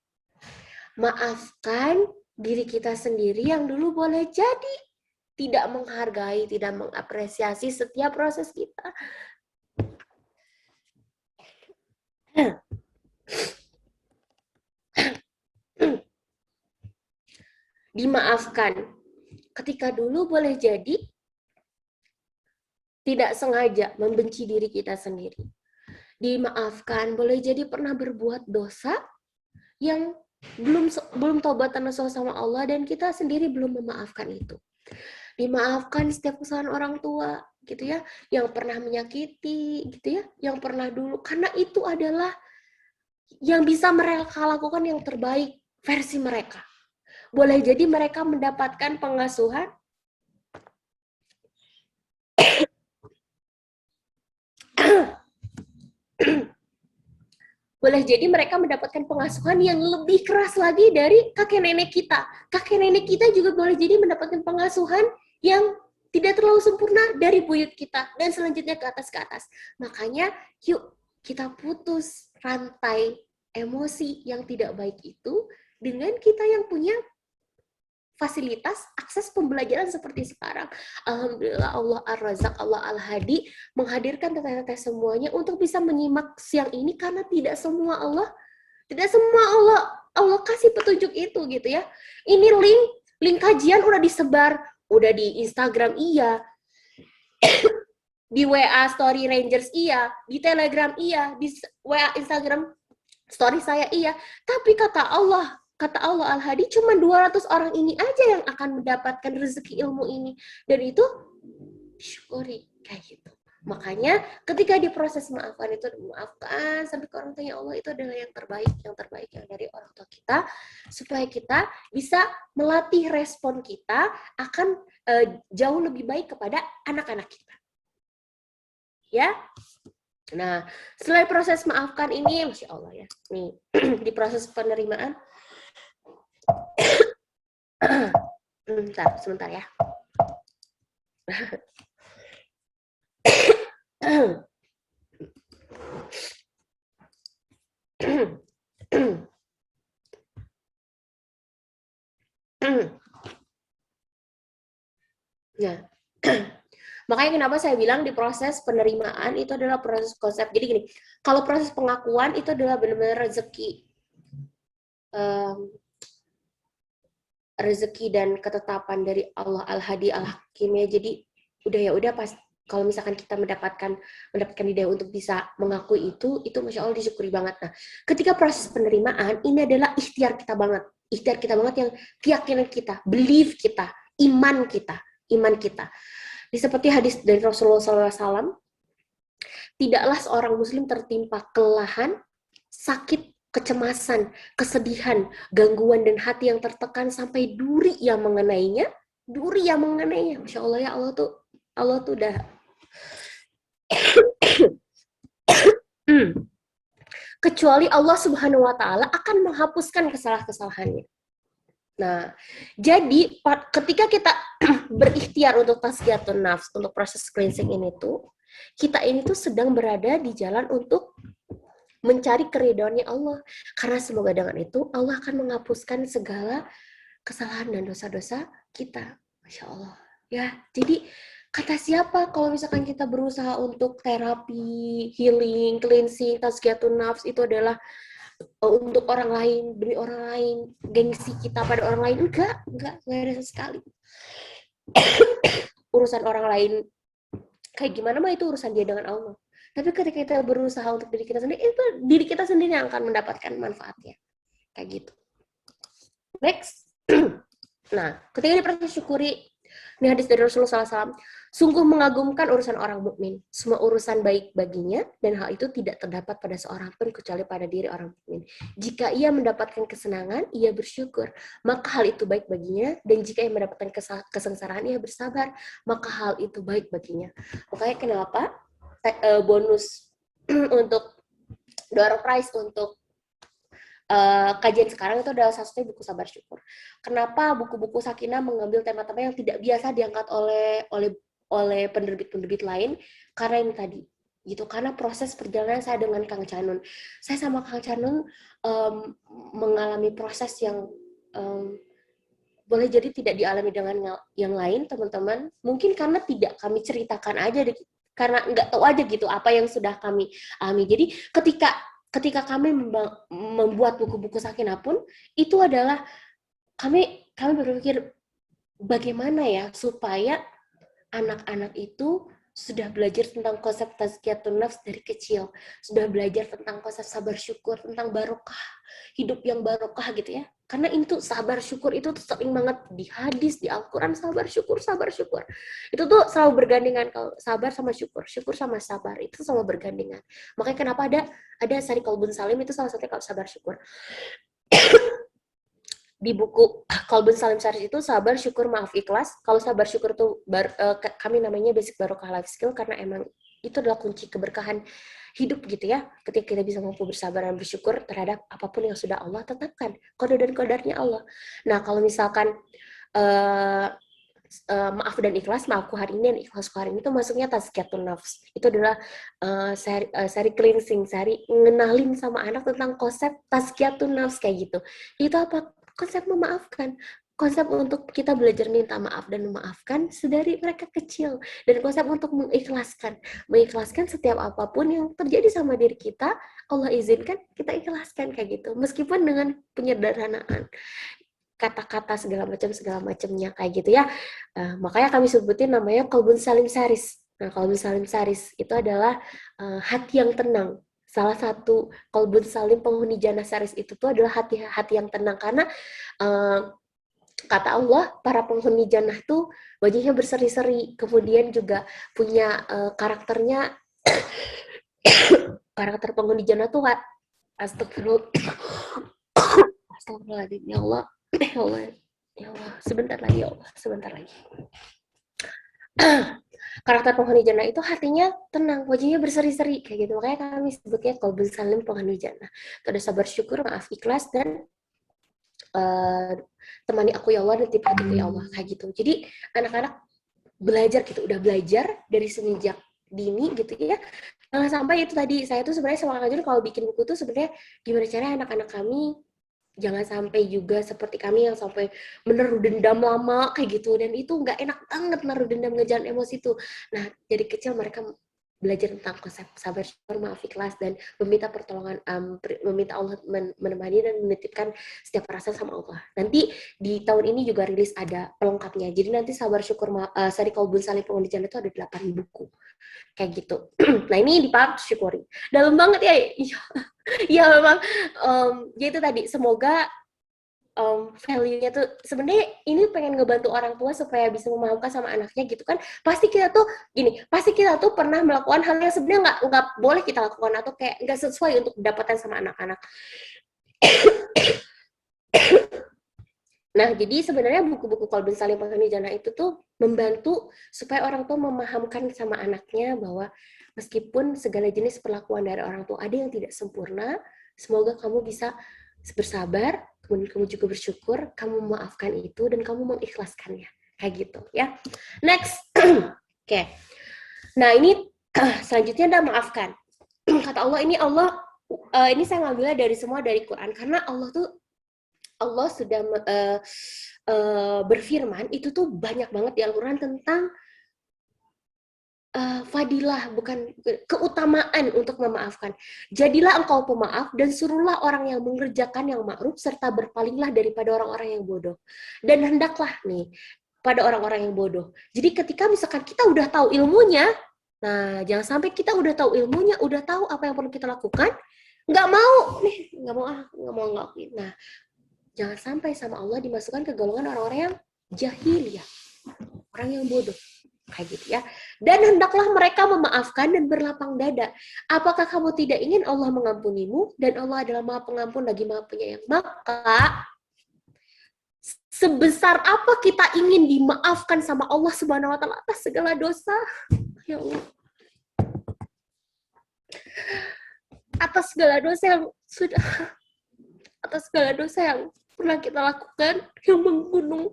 Maafkan diri kita sendiri yang dulu boleh jadi tidak menghargai, tidak mengapresiasi setiap proses kita. Dimaafkan. Ketika dulu boleh jadi tidak sengaja membenci diri kita sendiri. Dimaafkan, boleh jadi pernah berbuat dosa yang belum taubatan nasuha sama Allah dan kita sendiri belum memaafkan itu. Dimaafkan setiap kesalahan orang tua gitu ya, yang pernah menyakiti gitu ya, yang pernah dulu, karena itu adalah yang bisa mereka lakukan yang terbaik versi mereka. Boleh jadi mereka mendapatkan pengasuhan boleh jadi mereka mendapatkan pengasuhan yang lebih keras lagi dari kakek nenek kita. Kakek nenek kita juga boleh jadi mendapatkan pengasuhan yang tidak terlalu sempurna dari buyut kita. Dan selanjutnya ke atas. Makanya yuk kita putus rantai emosi yang tidak baik itu dengan kita yang punya fasilitas akses pembelajaran seperti sekarang. Alhamdulillah Allah Ar-Razak, Allah Al-Hadi menghadirkan teteh-teteh semuanya untuk bisa menyimak siang ini karena tidak semua Allah kasih petunjuk itu gitu ya. Ini link kajian udah disebar, udah di Instagram iya, di WA Story Rangers iya, di Telegram iya, di WA Instagram Story saya iya, tapi kata Allah Al-Hadi cuma 200 orang ini aja yang akan mendapatkan rezeki ilmu ini. Dan itu disyukuri kayak gitu. Makanya ketika diproses maafkan itu maafkan sampai ke orang tua ya Allah, itu adalah yang terbaik yang dari orang tua kita, supaya kita bisa melatih respon kita akan jauh lebih baik kepada anak-anak kita. Ya. Nah, setelah proses maafkan ini, Masya Allah ya, nih di proses penerimaan. Sebentar ya. Nah, makanya kenapa saya bilang di proses penerimaan itu adalah proses konsep. Jadi gini, kalau proses pengakuan itu adalah benar-benar rezeki dan ketetapan dari Allah Al-Hadi Al-Hakim ya. Jadi udah pas kalau misalkan kita mendapatkan hidayah untuk bisa mengakui itu Masya Allah disyukuri banget. Nah, ketika proses penerimaan ini adalah ikhtiar kita banget. ikhtiar kita banget, yang keyakinan kita, belief kita, iman kita, iman kita. Seperti hadis dari Rasulullah SAW, tidaklah seorang muslim tertimpa kelelahan, sakit, kecemasan, kesedihan, gangguan dan hati yang tertekan sampai duri yang mengenainya. Masya Allah, ya Allah tuh udah kecuali Allah Subhanahu wa taala akan menghapuskan kesalahan-kesalahannya. Nah, jadi ketika kita berikhtiar untuk tazkiyatun nafs, untuk proses cleansing ini tuh, kita ini tuh sedang berada di jalan untuk mencari keridhaannya Allah. Karena semoga dengan itu Allah akan menghapuskan segala kesalahan dan dosa-dosa kita. Masya Allah. Ya, jadi kata siapa kalau misalkan kita berusaha untuk terapi, healing, cleansing, tazkiyatun nafs itu adalah untuk orang lain, demi orang lain, gengsi kita pada orang lain? Enggak ada sekali. Urusan orang lain kayak gimana mah itu urusan dia dengan Allah. Tapi ketika kita berusaha untuk diri kita sendiri, itu diri kita sendiri yang akan mendapatkan manfaatnya. Kayak gitu. Next. Nah, ketika diproses syukuri, ini hadis dari Rasulullah SAW, sungguh mengagumkan urusan orang mukmin. Semua urusan baik baginya, dan hal itu tidak terdapat pada seorang pun kecuali pada diri orang mukmin. Jika ia mendapatkan kesenangan, ia bersyukur, maka hal itu baik baginya. Dan jika ia mendapatkan kesengsaraan, ia bersabar, maka hal itu baik baginya. Makanya kenapa bonus untuk door prize untuk kajian sekarang itu adalah satunya buku Sabar Syukur. Kenapa buku-buku Sakinah mengambil tema-tema yang tidak biasa diangkat oleh penerbit-penerbit lain? Karena ini tadi, gitu. Karena proses perjalanan saya dengan Kang Canun, saya sama Kang Canun mengalami proses yang boleh jadi tidak dialami dengan yang lain, teman-teman. Mungkin karena tidak kami ceritakan aja, karena nggak tahu aja gitu apa yang sudah kami alami. Jadi ketika kami membuat buku-buku Sakinah pun, itu adalah kami berpikir bagaimana ya supaya anak-anak itu sudah belajar tentang konsep tazkiyatun nafs dari kecil, sudah belajar tentang konsep sabar syukur, tentang barokah, hidup yang barokah gitu ya. Karena itu sabar syukur itu tuh sering banget di hadis, di Al-Quran, sabar syukur. Itu tuh selalu bergandengan, kalau sabar sama syukur sama sabar, itu selalu bergandengan. Makanya kenapa ada Sari Qalbun Salim, itu salah satunya kalau sabar syukur. Di buku Qalbun Salim Saris itu sabar, syukur, maaf, ikhlas. Kalau sabar syukur tuh kami namanya basic barokah life skill, karena emang itu adalah kunci keberkahan hidup gitu ya. Ketika kita bisa mampu bersabar dan bersyukur terhadap apapun yang sudah Allah tetapkan, kode dan kodarnya Allah. Nah, kalau misalkan maaf dan ikhlas, maafku hari ini dan ikhlasku hari ini itu masuknya tazkiyatun nafs. Itu adalah seri cleansing, seri ngenalin sama anak tentang konsep tazkiyatun nafs kayak gitu. Itu apa? Konsep memaafkan, konsep untuk kita belajar minta maaf dan memaafkan sedari mereka kecil, dan konsep untuk mengikhlaskan setiap apapun yang terjadi sama diri kita, Allah izinkan kita ikhlaskan kayak gitu, meskipun dengan penyederhanaan kata-kata segala macamnya kayak gitu ya. Makanya kami sebutin namanya Qalbun Salim Saris. Nah, Qalbun Salim Saris itu adalah hati yang tenang. Salah satu Qalbun Salim penghuni Jannah Saris itu tuh adalah hati yang tenang, karena kata Allah, para penghuni Jannah tuh wajahnya berseri-seri, kemudian juga punya karakter penghuni Jannah tuh astagfirullahaladzim, ya Allah, sebentar lagi. Karakter penghuni jannah itu hatinya tenang, wajahnya berseri-seri kayak gitu. Makanya kami sebutnya Qalbun Salim penghuni jannah. Itu ada sabar, syukur, maaf, ikhlas, dan temani aku ya Allah, dan titip hatiku ya Allah kayak gitu. Jadi anak-anak belajar gitu, udah belajar dari semenjak dini gitu ya. Jangan sampai itu tadi, saya tuh sebenarnya sama Kak Jun kalau bikin buku tuh sebenarnya gimana caranya anak-anak kami jangan sampai juga seperti kami yang sampai menaruh dendam lama kayak gitu, dan itu nggak enak banget naruh dendam, ngejalan emosi itu. Nah, dari kecil mereka belajar tentang konsep sabar, syukur, maaf, ikhlas, dan meminta pertolongan, meminta Allah menemani dan menitipkan setiap perasaan sama Allah. Nanti di tahun ini juga rilis ada pelengkapnya. Jadi nanti sabar, syukur, sari Qalbun Salim penghuni jannah itu ada 8 buku kayak gitu. Nah, ini di part syukuri. Dalam banget ya. Iya memang. Ya itu tadi, semoga value-nya tuh sebenarnya ini pengen ngebantu orang tua supaya bisa memaafkan sama anaknya gitu kan. Pasti kita tuh gini, pasti kita tuh pernah melakukan hal yang sebenarnya nggak boleh kita lakukan atau kayak nggak sesuai untuk didapatkan sama anak-anak. Nah, jadi sebenarnya buku-buku Qalbun Salim Fahmi Jannah itu tuh membantu supaya orang tua memahamkan sama anaknya bahwa meskipun segala jenis perlakuan dari orang tua ada yang tidak sempurna, semoga kamu bisa bersabar, kemudian kamu juga bersyukur, kamu memaafkan itu dan kamu mengikhlaskannya. Kayak gitu ya. Next. Oke. Nah, ini selanjutnya anda maafkan. Kata Allah ini ini saya ngambilnya dari semua dari Quran karena Allah sudah berfirman itu tuh banyak banget di Al-Quran tentang fadilah, bukan keutamaan untuk memaafkan. Jadilah engkau pemaaf dan suruhlah orang yang mengerjakan yang ma'ruf serta berpalinglah daripada orang-orang yang bodoh. Dan hendaklah nih pada orang-orang yang bodoh. Jadi ketika misalkan kita udah tahu ilmunya, nah jangan sampai kita udah tahu ilmunya, udah tahu apa yang perlu kita lakukan, nggak mau ngelakuin. Nah, jangan sampai sama Allah dimasukkan ke golongan orang-orang yang jahiliyah, orang yang bodoh. Kayak gitu ya. Dan hendaklah mereka memaafkan dan berlapang dada. Apakah kamu tidak ingin Allah mengampunimu dan Allah adalah Maha Pengampun lagi Maha Penyayang? Maka sebesar apa kita ingin dimaafkan sama Allah Subhanahu wa taala atas segala dosa, ya Allah. Atas segala dosa yang pernah kita lakukan yang menggunung.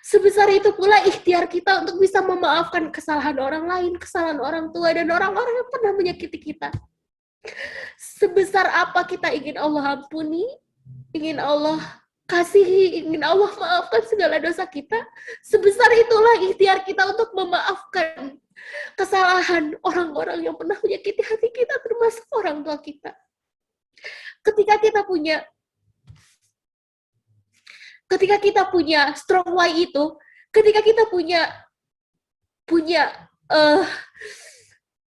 Sebesar itu pula ikhtiar kita untuk bisa memaafkan kesalahan orang lain, kesalahan orang tua, dan orang-orang yang pernah menyakiti kita. Sebesar apa kita ingin Allah ampuni, ingin Allah kasihi, ingin Allah maafkan segala dosa kita, sebesar itulah ikhtiar kita untuk memaafkan kesalahan orang-orang yang pernah menyakiti hati kita, termasuk orang tua kita. Ketika kita punya strong why itu, ketika kita punya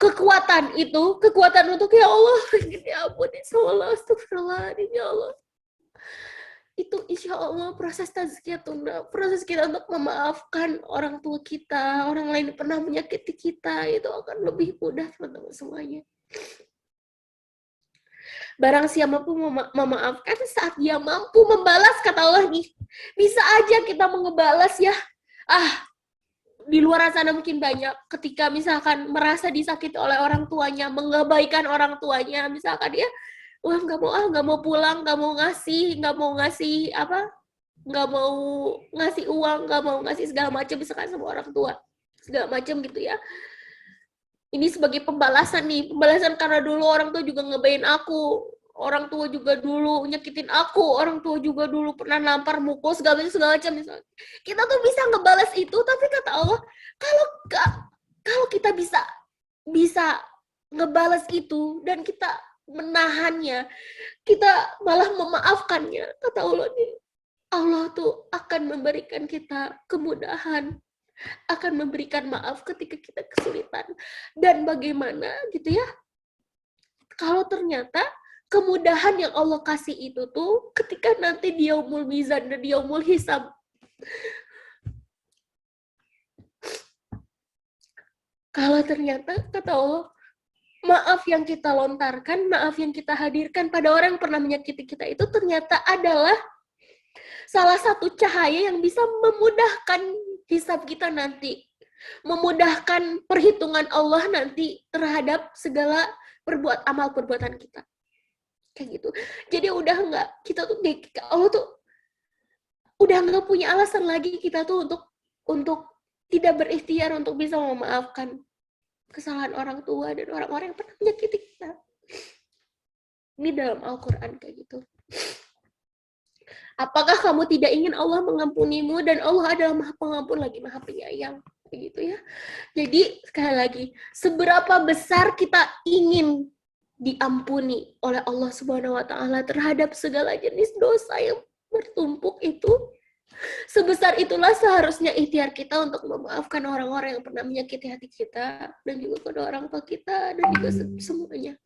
kekuatan untuk ya Allah, ya ampun, astagfirullahaladzim, ya Allah. Itu insya Allah proses tazkiyatun, proses kita untuk memaafkan orang tua kita, orang lain yang pernah menyakiti kita, itu akan lebih mudah teman-teman semuanya. Barang siapa mampu memaafkan saat dia mampu membalas, kata Allah nih. Bisa aja kita mengebalas ya. Di luar sana mungkin banyak ketika misalkan merasa disakiti oleh orang tuanya, mengabaikan orang tuanya, misalkan dia nggak mau pulang, nggak mau ngasih uang, nggak mau ngasih segala macam misalkan sama orang tua, segala macam gitu ya. Ini sebagai pembalasan karena dulu orang tua juga ngebain aku, orang tua juga dulu nyakitin aku, orang tua juga dulu pernah nampar, mukul, segala macam misalnya. Kita tuh bisa ngebalas itu, tapi kata Allah, kalau kita bisa ngebalas itu dan kita menahannya, kita malah memaafkannya, kata Allah nih, Allah tuh akan memberikan kita kemudahan, akan memberikan maaf ketika kita kesulitan. Dan bagaimana gitu ya, kalau ternyata kemudahan yang Allah kasih itu tuh ketika nanti di yaumul mizan dan di yaumul hisab, kalau ternyata kata Allah, maaf yang kita lontarkan, maaf yang kita hadirkan pada orang yang pernah menyakiti kita itu ternyata adalah salah satu cahaya yang bisa memudahkan hisab kita nanti, memudahkan perhitungan Allah nanti terhadap segala amal perbuatan kita, kayak gitu. Jadi udah nggak, kita tuh Allah tuh udah nggak punya alasan lagi kita tuh untuk tidak berikhtiar untuk bisa memaafkan kesalahan orang tua dan orang-orang yang pernah menyakiti kita. Ini dalam Al-Quran kayak gitu. Apakah kamu tidak ingin Allah mengampunimu dan Allah adalah Maha Pengampun lagi Maha Penyayang, begitu ya. Jadi sekali lagi, seberapa besar kita ingin diampuni oleh Allah Subhanahu wa taala terhadap segala jenis dosa yang bertumpuk itu, sebesar itulah seharusnya ikhtiar kita untuk memaafkan orang-orang yang pernah menyakiti hati kita dan juga kedua orang tua kita dan juga semuanya.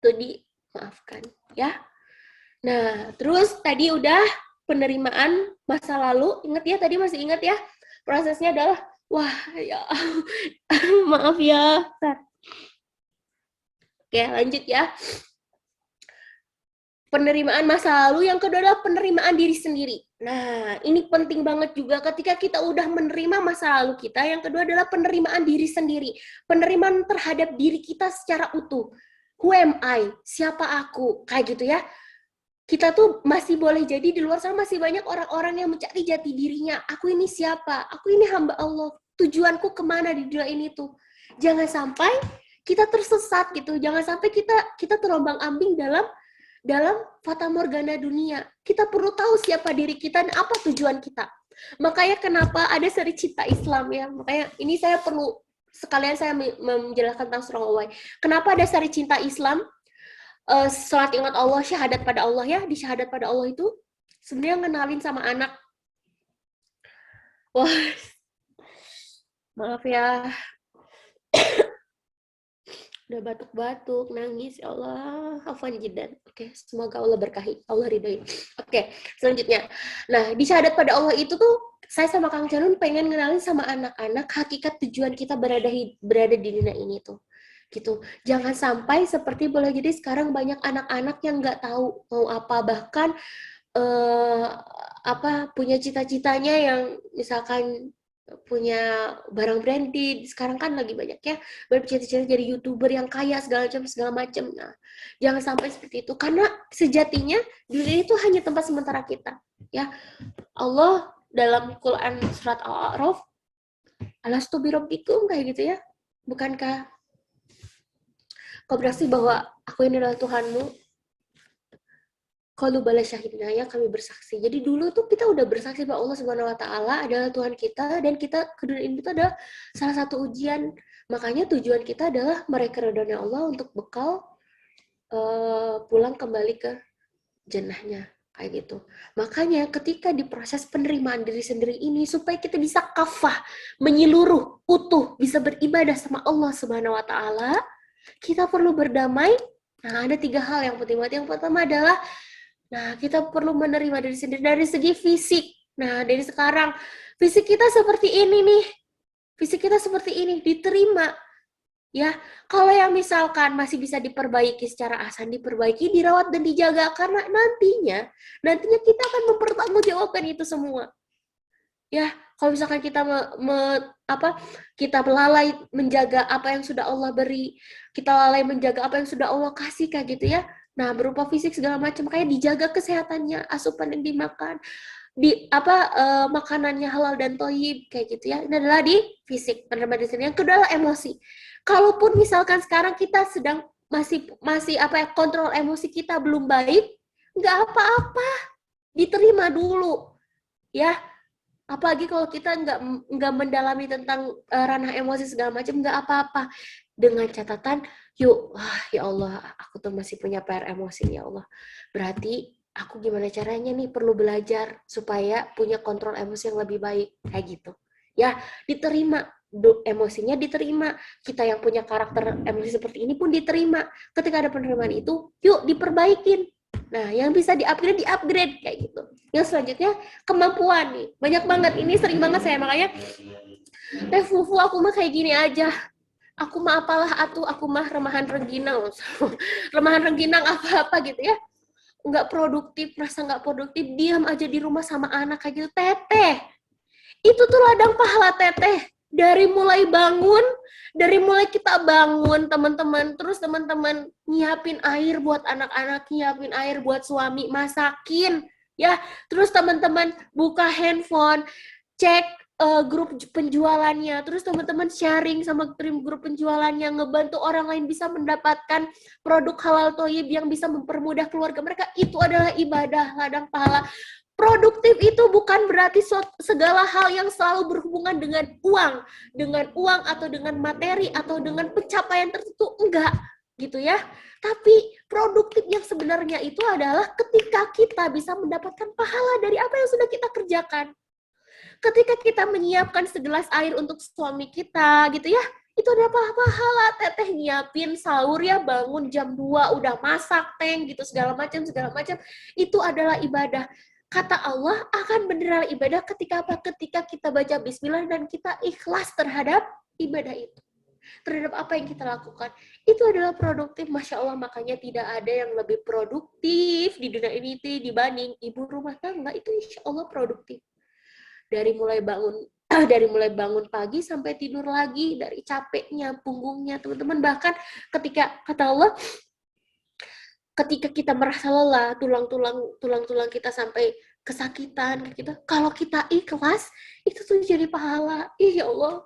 Jadi maafkan, ya. Nah, terus tadi udah penerimaan masa lalu, ingat ya, tadi masih ingat ya, prosesnya adalah, wah, ya, maaf ya. Oke, lanjut ya. Penerimaan masa lalu, yang kedua adalah penerimaan diri sendiri. Nah, ini penting banget juga ketika kita udah menerima masa lalu kita, yang kedua adalah penerimaan diri sendiri. Penerimaan terhadap diri kita secara utuh. Who am I? Siapa aku? Kayak gitu ya. Kita tuh masih boleh jadi di luar sana masih banyak orang-orang yang mencari jati dirinya. Aku ini siapa? Aku ini hamba Allah. Tujuanku kemana di dunia ini tuh? Jangan sampai kita tersesat gitu. Jangan sampai kita terombang-ambing dalam fata morgana dunia. Kita perlu tahu siapa diri kita dan apa tujuan kita. Makanya kenapa ada seri cinta Islam ya. Makanya ini saya perlu sekalian saya menjelaskan tentang surah Al-Waqiah. Kenapa ada seri cinta Islam? Salat ingat Allah, syahadat pada Allah ya. Di syahadat pada Allah itu sebenarnya ngenalin sama anak. Wah, maaf ya. Udah batuk-batuk, nangis, ya Allah, hafan jidan. Oke, semoga Allah berkahi, Allah ridhoi. Oke, selanjutnya. Nah, di syahadat pada Allah itu tuh, saya sama Kang Janun pengen ngenalin sama anak-anak hakikat tujuan kita berada di dunia ini tuh. Gitu. Jangan sampai seperti boleh jadi sekarang banyak anak-anak yang nggak tahu mau apa, bahkan punya cita-citanya yang misalkan punya barang branded, sekarang kan lagi banyak ya bercita-cita jadi YouTuber yang kaya segala macam. Nah, jangan sampai seperti itu karena sejatinya dunia itu hanya tempat sementara kita, ya. Allah dalam Quran surat Al-A'raf, alastu birabbikum, kayak gitu ya. Bukankah kau bersaksi bahwa aku ini adalah Tuhanmu? Qalu bala syahidna, ya kami bersaksi. Jadi dulu tuh kita udah bersaksi bahwa Allah Subhanahu wa taala adalah Tuhan kita dan kita ke dunia ini itu adalah salah satu ujian. Makanya tujuan kita adalah mereka ridhonya Allah untuk bekal pulang kembali ke jannahnya, kayak gitu. Makanya ketika di proses penerimaan diri sendiri ini supaya kita bisa kafah, menyeluruh, utuh, bisa beribadah sama Allah Subhanahu wa taala, kita perlu berdamai. Nah, ada 3 hal yang penting banget. Yang pertama adalah kita perlu menerima diri sendiri dari segi fisik. Nah, dari sekarang fisik kita seperti ini nih. Fisik kita seperti ini, diterima. Ya, kalau yang misalkan masih bisa diperbaiki secara ahsan, diperbaiki, dirawat dan dijaga karena nantinya kita akan mempertanggungjawabkan itu semua. Ya, kalau misalkan kita kita lalai menjaga apa yang sudah Allah beri, kita lalai menjaga apa yang sudah Allah kasih, kayak gitu ya. Nah, berupa fisik segala macam, kayak dijaga kesehatannya, asupan yang dimakan, makanannya halal dan thayyib, kayak gitu ya. Ini adalah di fisik, penerima di sini. Yang kedua adalah emosi. Kalaupun misalkan sekarang kita sedang masih kontrol emosi kita belum baik, nggak apa-apa, diterima dulu, ya. Apalagi kalau kita nggak mendalami tentang ranah emosi segala macam, nggak apa-apa. Dengan catatan, ya Allah, aku tuh masih punya PR emosi, ya Allah. Berarti aku gimana caranya nih perlu belajar supaya punya kontrol emosi yang lebih baik, kayak gitu. Ya, diterima. Emosinya diterima. Kita yang punya karakter emosi seperti ini pun diterima. Ketika ada penerimaan itu, yuk diperbaikin. Nah, yang bisa di-upgrade kayak gitu. Yang selanjutnya, kemampuan nih. Banyak banget, ini sering banget saya, makanya Fufu, aku mah kayak gini aja. Aku mah apalah aku mah remahan rengginang. Remahan rengginang apa-apa gitu ya. Nggak produktif, merasa nggak produktif, diam aja di rumah sama anak kayak gitu. Teteh, itu tuh ladang pahala teteh. Dari mulai kita bangun, teman-teman, terus teman-teman nyiapin air buat anak-anak, nyiapin air buat suami, masakin, ya. Terus teman-teman buka handphone, cek grup penjualannya, terus teman-teman sharing sama grup penjualannya, ngebantu orang lain bisa mendapatkan produk halal thayyib yang bisa mempermudah keluarga mereka. Itu adalah ibadah, ladang pahala. Produktif itu bukan berarti segala hal yang selalu berhubungan dengan uang atau dengan materi atau dengan pencapaian tertentu, enggak gitu ya. Tapi produktif yang sebenarnya itu adalah ketika kita bisa mendapatkan pahala dari apa yang sudah kita kerjakan. Ketika kita menyiapkan segelas air untuk suami kita gitu ya, Itu ada pahala. Teteh nyiapin sahur ya, bangun jam 2 udah masak teng gitu segala macam. Itu adalah ibadah. Kata Allah akan beneran ibadah ketika apa? Ketika kita baca bismillah dan kita ikhlas terhadap ibadah itu. Terhadap apa yang kita lakukan. Itu adalah produktif. Masya Allah, makanya tidak ada yang lebih produktif di dunia ini dibanding ibu rumah tangga. Itu insya Allah produktif. Dari mulai bangun pagi sampai tidur lagi, dari capeknya, punggungnya, teman-teman. Bahkan ketika, kata Allah, ketika kita merasa lelah, tulang-tulang kita sampai kesakitan, kalau kita ikhlas, itu tuh jadi pahala. Ya Allah,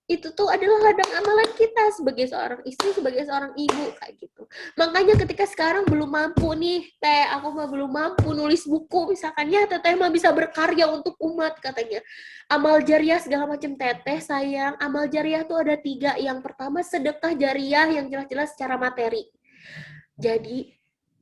itu tuh adalah ladang amalan kita sebagai seorang istri, sebagai seorang ibu, kayak gitu. Makanya ketika sekarang belum mampu nih, Teh, aku mah belum mampu nulis buku, misalkan ya, Teteh mah bisa berkarya untuk umat, katanya. Amal jariah segala macam, Teteh sayang, amal jariah tuh ada 3. Yang pertama, sedekah jariah yang jelas-jelas secara materi. Jadi,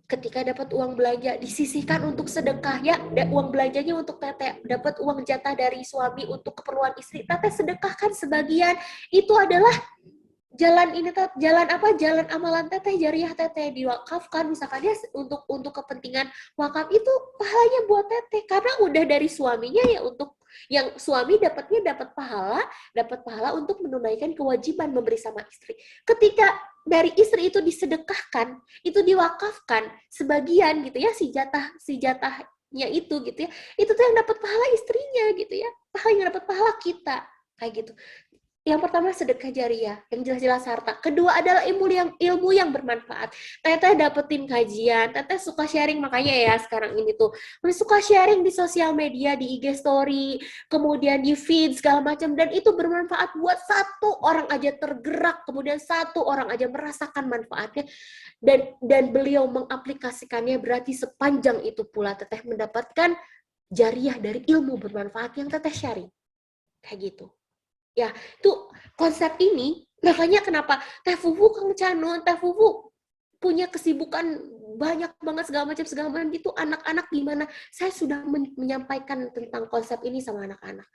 ketika dapat uang belanja, disisihkan untuk sedekah ya, uang belanjanya untuk Teteh, dapat uang jatah dari suami untuk keperluan istri, Teteh sedekahkan sebagian. Itu adalah jalan amalan Teteh, jariah Teteh, diwakafkan misalkan ya untuk kepentingan wakaf, itu pahalanya buat Teteh karena udah dari suaminya ya, untuk yang suami dapat pahala untuk menunaikan kewajiban memberi sama istri. Ketika dari istri itu disedekahkan, itu diwakafkan sebagian gitu ya, si jatahnya itu gitu ya, itu tuh yang dapat pahala istrinya gitu ya, yang dapat pahala kita, kayak gitu. Yang pertama sedekah jariah, yang jelas-jelas harta. Kedua adalah ilmu yang bermanfaat. Teteh dapetin kajian, Teteh suka sharing, makanya ya sekarang ini tuh suka sharing di sosial media, di IG story, kemudian di feed segala macam, dan itu bermanfaat buat satu orang aja tergerak, kemudian satu orang aja merasakan manfaatnya, dan beliau mengaplikasikannya, berarti sepanjang itu pula Teteh mendapatkan jariah dari ilmu bermanfaat yang Teteh sharing. Kayak gitu. Ya, itu konsep ini, makanya kenapa Teh Fufu Kang Canun, Teh Fufu punya kesibukan banyak banget segala macam gitu, anak-anak gimana? Saya sudah menyampaikan tentang konsep ini sama anak-anak.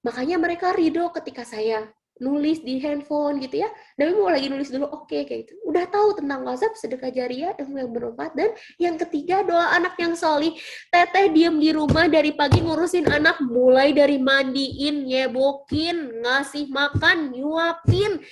Makanya mereka ridho ketika saya nulis di handphone gitu ya. Dan mau lagi nulis dulu, oke, kayak gitu. Udah tahu tentang konsep sedekah jariah, ilmu yang bermanfaat. Dan yang ketiga, doa anak yang solih. Teteh diem di rumah dari pagi ngurusin anak, mulai dari mandiin, nyebokin, ngasih makan, nyuapin,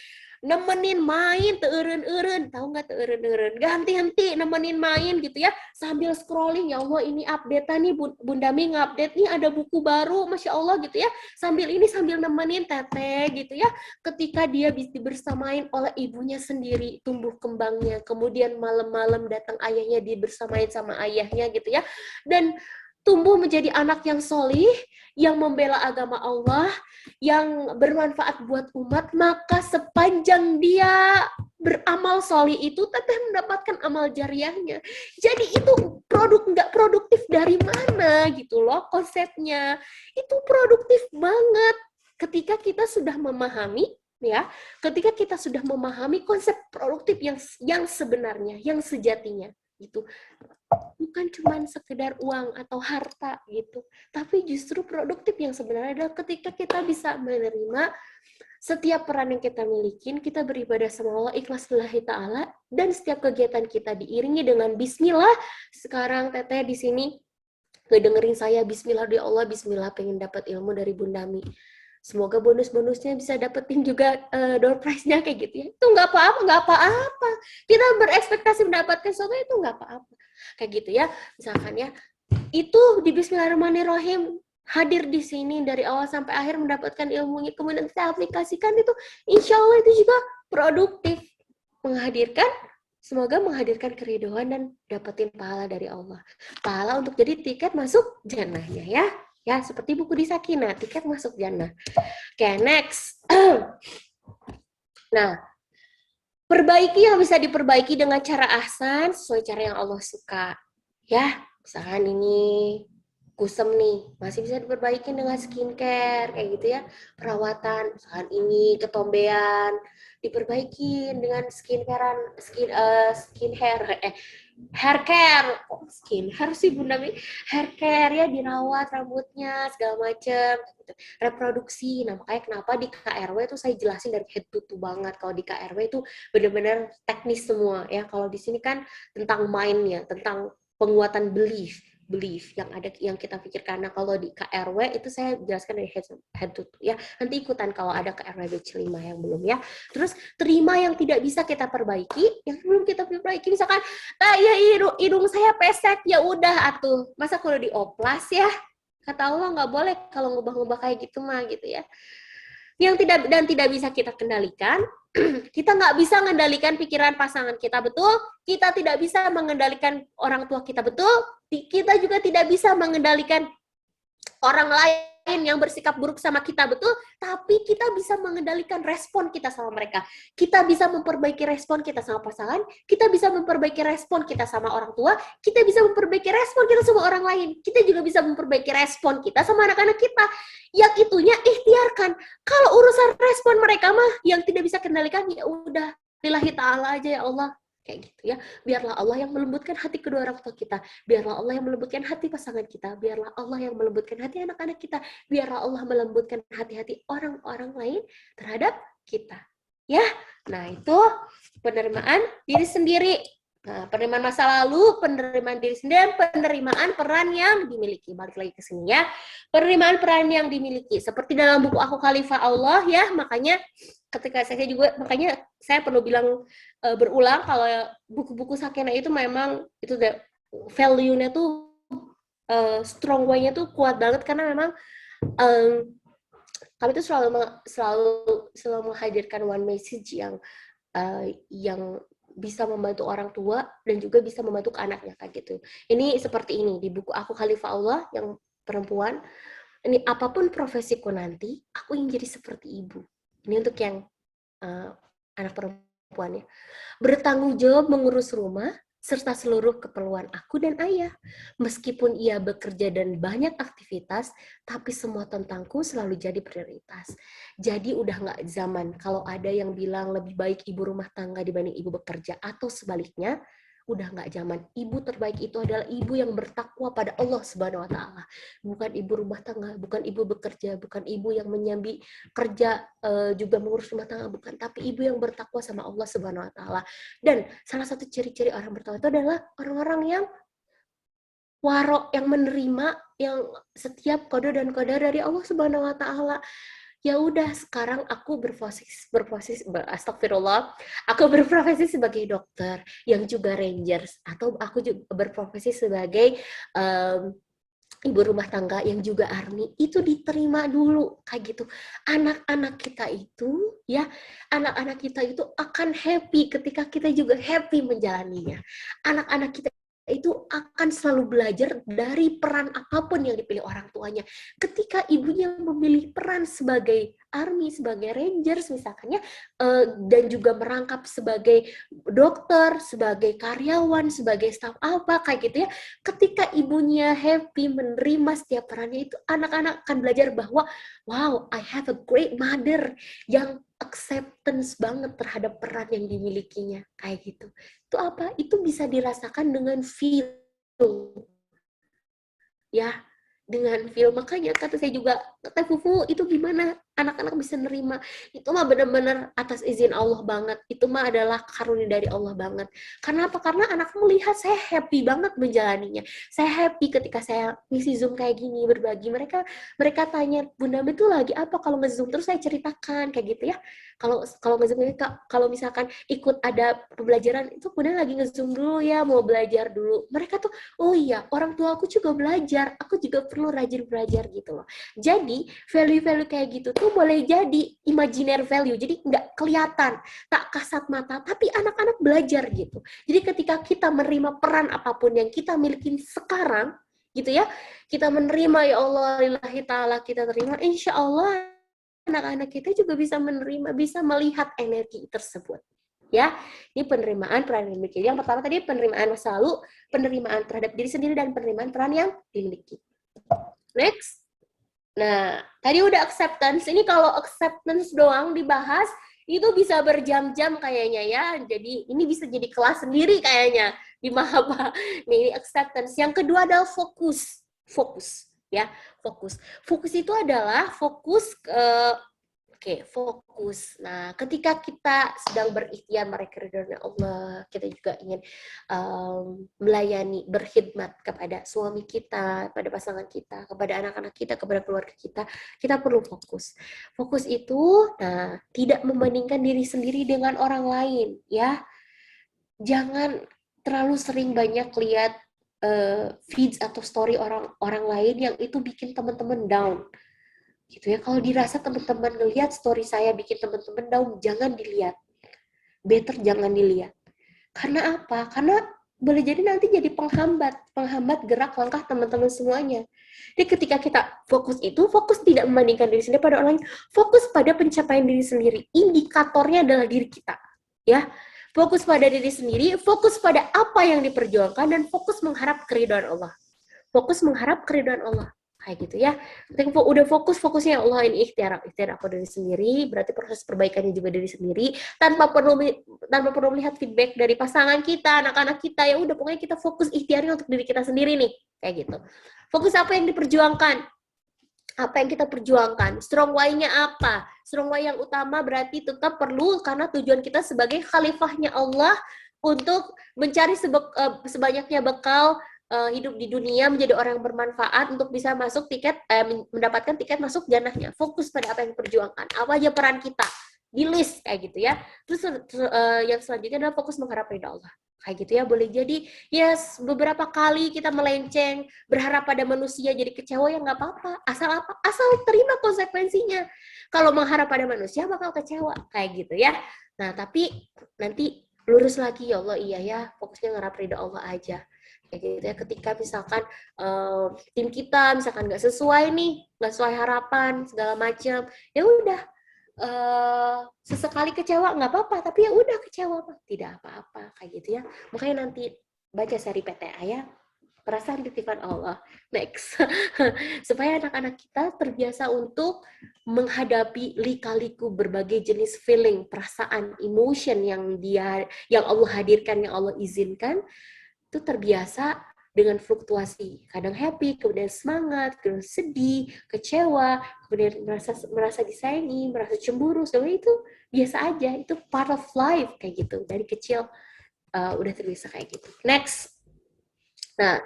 nemenin main, teureun-eureun, tahu nggak teureun-eureun, ganti-ganti nemenin main gitu ya, sambil scrolling, ya Allah ini update nih, Bunda Mi ngupdate nih ada buku baru, Masya Allah gitu ya, sambil nemenin Teteh gitu ya, ketika dia dibersamain oleh ibunya sendiri, tumbuh kembangnya, kemudian malam-malam datang ayahnya, dibersamain sama ayahnya gitu ya, dan tumbuh menjadi anak yang solih, yang membela agama Allah, yang bermanfaat buat umat, maka sepanjang dia beramal solih itu, Teteh mendapatkan amal jariahnya. Jadi itu nggak produktif dari mana gitu loh konsepnya. Itu produktif banget ketika kita sudah memahami ya, ketika kita sudah memahami konsep produktif yang sebenarnya, yang sejatinya gitu. Bukan cuma sekedar uang atau harta gitu, tapi justru produktif yang sebenarnya adalah ketika kita bisa menerima setiap peran yang kita miliki, kita beribadah sama Allah ikhlas lillahi ta'ala, dan setiap kegiatan kita diiringi dengan bismillah. Sekarang Teteh di sini ngedengerin saya, bismillah ya Allah, bismillah pengen dapat ilmu dari Bunda Mi. Semoga bonus-bonusnya bisa dapetin juga door prize-nya kayak gitu ya. Itu nggak apa-apa. Kita berekspektasi mendapatkan sesuatu itu nggak apa-apa. Kayak gitu ya. Misalkan ya, itu di Bismillahirrahmanirrahim hadir di sini dari awal sampai akhir mendapatkan ilmunya, kemudian kita aplikasikan, itu insya Allah itu juga produktif. Semoga menghadirkan keridhaan dan dapetin pahala dari Allah. Pahala untuk jadi tiket masuk jannahnya ya. Ya, seperti buku di Sakinah, tiket masuk jannah. Oke, next. Nah, perbaiki yang bisa diperbaiki dengan cara ahsan sesuai cara yang Allah suka. Ya, misalkan ini kusam nih, masih bisa diperbaiki dengan skincare kayak gitu ya. Perawatan, misalkan ini ketombean, diperbaiki dengan hair care. Oh, skin hair sih Bunda Mi. Hair care ya, dirawat rambutnya segala macam gitu. Reproduksi. Nah, makanya kenapa di KRW itu saya jelasin dari head to toe banget. Kalau di KRW itu benar-benar teknis semua ya. Kalau di sini kan tentang mind-nya, tentang penguatan belief yang kita pikirkan. Nah, kalau di KRW itu saya jelaskan dari head to toe ya. Nanti ikutan kalau ada KRW batch 5 yang belum ya. Terus terima yang tidak bisa kita perbaiki, yang belum kita perbaiki, misalkan ya hidung saya pesek, ya udah atuh. Masa kalau dioplas ya? Kata Allah nggak boleh kalau ngubah-ngubah kayak gitu mah gitu ya. Yang tidak bisa kita kendalikan, kita nggak bisa mengendalikan pikiran pasangan kita, betul? Kita tidak bisa mengendalikan orang tua kita, betul? Kita juga tidak bisa mengendalikan orang lain yang bersikap buruk sama kita, betul? Tapi kita bisa mengendalikan respon kita sama mereka. Kita bisa memperbaiki respon kita sama pasangan, kita bisa memperbaiki respon kita sama orang tua, kita bisa memperbaiki respon kita sama orang lain. Kita juga bisa memperbaiki respon kita sama anak-anak kita. Yang itunya ikhtiarkan. Kalau urusan respon mereka mah yang tidak bisa kendalikan, ya udah, lillahi ta'ala aja ya Allah. Kayak gitu ya. Biarlah Allah yang melembutkan hati kedua orang tua kita. Biarlah Allah yang melembutkan hati pasangan kita. Biarlah Allah yang melembutkan hati anak-anak kita. Biarlah Allah melembutkan hati-hati orang-orang lain terhadap kita. Ya, nah itu penerimaan diri sendiri. Nah, penerimaan masa lalu, penerimaan diri sendiri, dan penerimaan peran yang dimiliki. Balik lagi ke sini ya. Penerimaan peran yang dimiliki. Seperti dalam buku Aku Khalifah Allah ya, makanya ketika saya juga, makanya saya perlu bilang berulang kalau buku-buku Sakina itu memang itu value-nya tuh strong way-nya tuh kuat banget karena memang kami tuh selalu menghadirkan one message yang bisa membantu orang tua dan juga bisa membantu anaknya kayak gitu. Ini seperti ini di buku Aku Khalifah Allah yang perempuan. Ini apapun profesiku nanti, aku ingin jadi seperti ibu. Ini untuk yang anak perempuan ya. Bertanggung jawab mengurus rumah serta seluruh keperluan aku dan ayah. Meskipun ia bekerja dan banyak aktivitas, tapi semua tentangku selalu jadi prioritas. Jadi udah nggak zaman kalau ada yang bilang lebih baik ibu rumah tangga dibanding ibu bekerja atau sebaliknya, udah nggak zaman. Ibu terbaik itu adalah ibu yang bertakwa pada Allah Subhanahu wa taala. Bukan ibu rumah tangga, bukan ibu bekerja, bukan ibu yang menyambi kerja juga mengurus rumah tangga, bukan, tapi ibu yang bertakwa sama Allah Subhanahu wa taala. Dan salah satu ciri-ciri orang bertakwa itu adalah orang-orang yang waro, yang menerima yang setiap kode dan kode dari Allah Subhanahu wa taala. Ya udah, sekarang aku astagfirullah, aku berprofesi sebagai dokter yang juga rangers, atau aku juga berprofesi sebagai ibu rumah tangga yang juga army. Itu diterima dulu kayak gitu. Anak-anak kita itu ya, anak-anak kita itu akan happy ketika kita juga happy menjalaninya. Anak-anak kita itu akan selalu belajar dari peran apapun yang dipilih orang tuanya. Ketika ibunya memilih peran sebagai army, sebagai rangers misalkan ya, dan juga merangkap sebagai dokter, sebagai karyawan, sebagai staf apa kayak gitu ya. Ketika ibunya happy menerima setiap perannya itu, anak-anak akan belajar bahwa wow, I have a great mother yang acceptance banget terhadap peran yang dimilikinya kayak gitu. Itu apa? Itu bisa dirasakan dengan feel. Ya, dengan feel. Makanya kata saya juga, Teh Fufu itu gimana anak-anak bisa nerima? Itu mah benar-benar atas izin Allah banget. Itu mah adalah karunia dari Allah banget. Karena apa? Karena anak melihat saya happy banget menjalaninya. Saya happy ketika saya ngisi Zoom kayak gini, berbagi. Mereka tanya, Bunda itu lagi apa kalau nge-Zoom? Terus saya ceritakan kayak gitu ya. Kalau nge-Zoom, kalau misalkan ikut ada pembelajaran, itu Bunda lagi nge-Zoom dulu ya, mau belajar dulu. Mereka tuh, oh iya, orang tua aku juga belajar, aku juga perlu rajin belajar gitu loh. Jadi, value-value kayak gitu tuh boleh jadi imaginer value, jadi nggak kelihatan, tak kasat mata, tapi anak-anak belajar gitu. Jadi ketika kita menerima peran apapun yang kita miliki sekarang, gitu ya, kita menerima, ya Allah, lillahi ta'ala, kita terima, insya Allah anak-anak kita juga bisa menerima, bisa melihat energi tersebut. Ya, ini penerimaan peran yang dimiliki. Yang pertama tadi penerimaan masa lalu, penerimaan terhadap diri sendiri, dan penerimaan peran yang dimiliki. Next. Nah, tadi udah acceptance. Ini kalau acceptance doang dibahas, itu bisa berjam-jam kayaknya ya. Jadi ini bisa jadi kelas sendiri kayaknya di Mahaba. Nih, ini acceptance. Yang kedua adalah fokus. Fokus, ya. Fokus. Fokus itu adalah fokus Oke, fokus. Nah, ketika kita sedang berikhtiar meraih keridhaan Allah, kita juga ingin melayani, berkhidmat kepada suami kita, pada pasangan kita, kepada anak-anak kita, kepada keluarga kita perlu fokus. Fokus itu, nah, tidak membandingkan diri sendiri dengan orang lain, ya. Jangan terlalu sering banyak lihat feeds atau story orang lain yang itu bikin teman-teman down. Gitu ya, kalau dirasa teman-teman ngelihat story saya bikin teman-teman down, jangan dilihat, better jangan dilihat. Karena apa? Karena boleh jadi nanti jadi penghambat gerak langkah teman-teman semuanya. Jadi ketika kita fokus itu, fokus tidak membandingkan diri sendiri pada orang lain, fokus pada pencapaian diri sendiri. Indikatornya adalah diri kita, ya. Fokus pada diri sendiri, fokus pada apa yang diperjuangkan, dan fokus mengharap keridhaan Allah. Fokus mengharap keridhaan Allah. Kayak gitu ya. Ketika udah fokusnya Allah, ini ikhtiar aku dari sendiri, berarti proses perbaikannya juga dari sendiri, tanpa perlu melihat feedback dari pasangan kita, anak-anak kita. Ya udah, pokoknya kita fokus ikhtiarnya untuk diri kita sendiri nih, kayak gitu. Fokus apa yang diperjuangkan, apa yang kita perjuangkan, strong why-nya apa. Strong why yang utama berarti tetap perlu, karena tujuan kita sebagai khalifahnya Allah untuk mencari sebanyaknya bekal hidup di dunia, menjadi orang yang bermanfaat untuk bisa masuk mendapatkan tiket masuk jannahnya. Fokus pada apa yang diperjuangkan, apa aja peran kita, di list kayak gitu ya. Terus yang selanjutnya adalah fokus mengharap ridha Allah. Kayak gitu ya, boleh jadi yes, beberapa kali kita melenceng, berharap pada manusia jadi kecewa, ya nggak apa-apa. Asal terima konsekuensinya. Kalau mengharap pada manusia bakal kecewa, kayak gitu ya. Nah, tapi nanti lurus lagi, ya Allah, iya ya, fokusnya ngarap ridha Allah aja. Kayak gitu ya. Ketika misalkan tim kita misalkan nggak sesuai nih, nggak sesuai harapan segala macam, ya udah, sesekali kecewa nggak apa-apa, tapi ya udah, kecewa tidak apa-apa, kayak gitu ya. Makanya nanti baca seri PTA ya, perasaan titipan Allah. Next. Supaya anak-anak kita terbiasa untuk menghadapi lika-liku berbagai jenis feeling, perasaan, emotion yang Allah hadirkan, yang Allah izinkan, itu terbiasa dengan fluktuasi. Kadang happy, kemudian semangat, kemudian sedih, kecewa, kemudian merasa disayangi, merasa cemburu. Sebenarnya itu biasa aja, itu part of life kayak gitu. Dari kecil udah terbiasa kayak gitu. Next. Nah,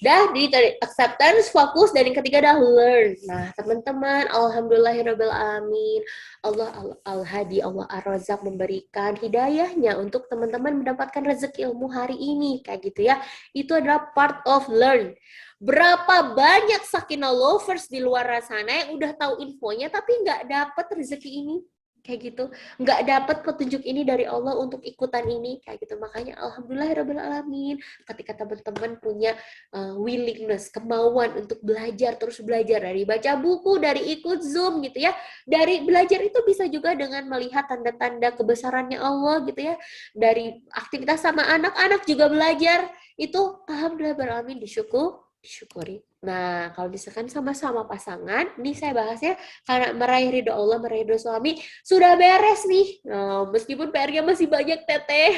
udah di acceptance, fokus, dan yang ketiga adalah learn. Nah, teman-teman, alhamdulillahirrabbilalamin, Allah Al-Hadi, Allah Ar-Razak memberikan hidayahnya untuk teman-teman mendapatkan rezeki ilmu hari ini, kayak gitu ya. Itu adalah part of learn. Berapa banyak Sakinah lovers di luar sana yang udah tahu infonya tapi nggak dapat rezeki ini, kayak gitu, nggak dapat petunjuk ini dari Allah untuk ikutan ini, kayak gitu. Makanya alhamdulillahirabbil ketika teman-teman punya willingness, kemauan untuk belajar, terus belajar, dari baca buku, dari ikut Zoom gitu ya, dari belajar itu bisa juga dengan melihat tanda-tanda kebesarannya Allah gitu ya, dari aktivitas sama anak-anak juga belajar, itu alhamdulillahirabbil disyukuri. Nah, kalau misalkan sama-sama pasangan, ini saya bahasnya karena meraih ridho Allah, meraih ridho suami, sudah beres nih. Nah, meskipun PR-nya masih banyak, teteh,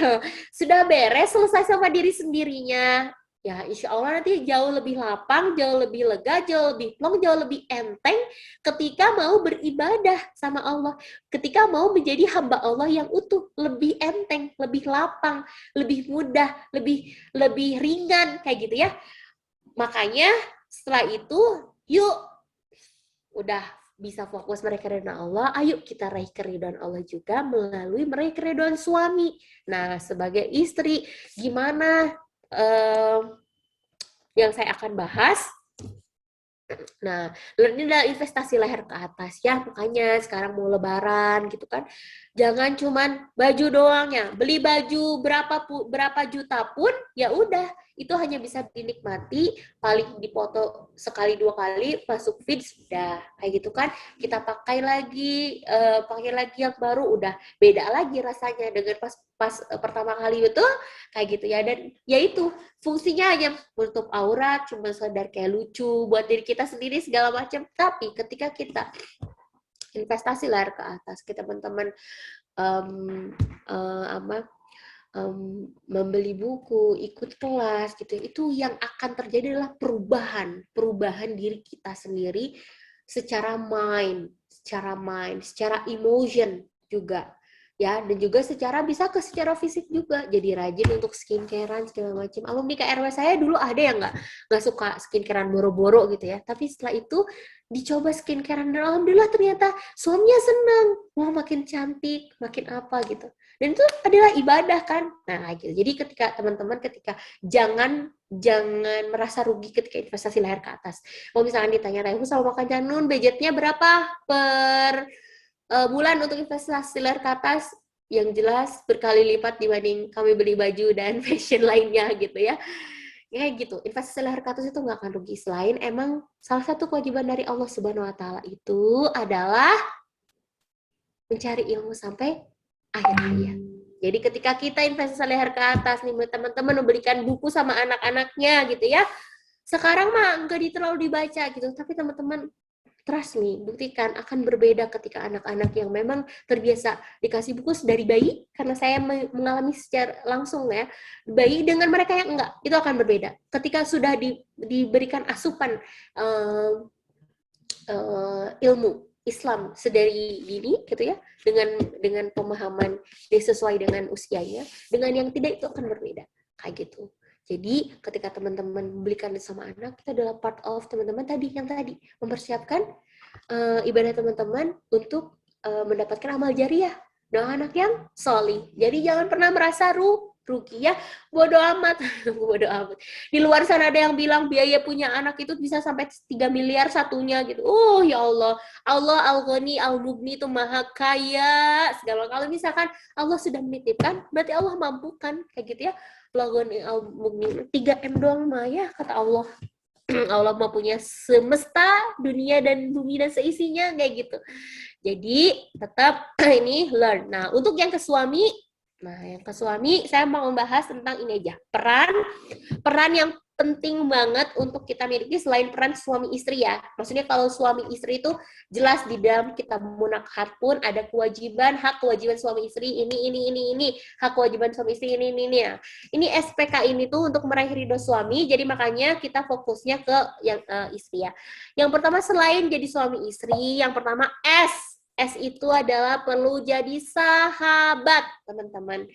sudah beres, selesai sama diri sendirinya. Ya, insya Allah nanti jauh lebih lapang, jauh lebih lega, jauh lebih plong, jauh lebih enteng ketika mau beribadah sama Allah. Ketika mau menjadi hamba Allah yang utuh, lebih enteng, lebih lapang, lebih mudah, lebih ringan, kayak gitu ya. Makanya setelah itu, yuk, udah bisa fokus meraih keridhaan Allah, ayo kita raih keridhaan Allah juga melalui meraih keridhaan suami. Nah, sebagai istri, gimana yang saya akan bahas? Nah, ini adalah investasi leher ke atas ya, makanya sekarang mau lebaran gitu kan, jangan cuman baju doang ya, beli baju berapa juta pun ya udah, itu hanya bisa dinikmati paling dipoto sekali 2 kali masuk feed sudah kayak gitu kan, kita pakai lagi yang baru udah beda lagi rasanya dengan pas pertama kali itu kayak gitu ya. Dan ya itu fungsinya hanya menutup aurat, cuma sekedar kayak lucu buat diri kita sendiri segala macam. Tapi ketika kita investasi layar ke atas, kita teman-teman membeli buku, ikut kelas gitu, itu yang akan terjadi adalah perubahan diri kita sendiri secara mind, secara emotion juga ya, dan juga secara fisik juga, jadi rajin untuk skincarean segala macam. Alumni KRW saya dulu ada yang nggak suka skincarean boro-boro gitu ya, tapi setelah itu dicoba skincarean dan alhamdulillah ternyata suaminya senang, wah makin cantik, makin apa gitu. Dan itu adalah ibadah kan. Nah, gitu. Jadi ketika teman-teman jangan merasa rugi ketika investasi layar ke atas. Kalau misalkan ditanya, Raihu sama Kak Janun, budgetnya berapa per bulan untuk investasi layar ke atas? Yang jelas berkali lipat dibanding kami beli baju dan fashion lainnya gitu ya. Kayak gitu, investasi layar ke atas itu nggak akan rugi. Selain emang salah satu kewajiban dari Allah Subhanahu Wa Taala itu adalah mencari ilmu sampai akhir hayat. Jadi ketika kita investasi leher ke atas nih, teman-teman memberikan buku sama anak-anaknya gitu ya. Sekarang mah nggak terlalu dibaca gitu, tapi teman-teman trust me, buktikan akan berbeda ketika anak-anak yang memang terbiasa dikasih buku dari bayi, karena saya mengalami secara langsung ya, bayi dengan mereka yang enggak, itu akan berbeda. Ketika sudah diberikan asupan ilmu Islam sedari dini gitu ya, dengan pemahaman sesuai dengan usianya, dengan yang tidak itu akan berbeda kayak gitu. Jadi ketika teman-teman membelikan sama anak, kita adalah part of teman-teman yang tadi mempersiapkan ibadah teman-teman untuk mendapatkan amal jariah, doa anak yang solih. Jadi jangan pernah merasa rugi ya, bodo amat. Bodo amat. Di luar sana ada yang bilang biaya punya anak itu bisa sampai 3 miliar satunya gitu. Ya Allah, Allah Al-Ghani Al-Mughni itu maha kaya segala. Kalau misalkan Allah sudah menitipkan, berarti Allah mampu kan kayak gitu ya. Al-Ghani Al-Mughni 3M doang mah ya kata Allah. Allah mempunyai semesta, dunia dan bumi dan seisinya kayak gitu. Jadi tetap ini learn. Nah, untuk yang ke suami, saya mau membahas tentang ini aja. Peran yang penting banget untuk kita miliki selain peran suami istri ya. Maksudnya kalau suami istri itu jelas di dalam kitab Munakhat pun ada hak kewajiban suami istri ini, hak kewajiban suami istri ini ya. Ini SPK ini tuh untuk meraih ridho suami, jadi makanya kita fokusnya ke yang istri ya. Yang pertama selain jadi suami istri, yang pertama S itu adalah perlu jadi sahabat, teman-teman.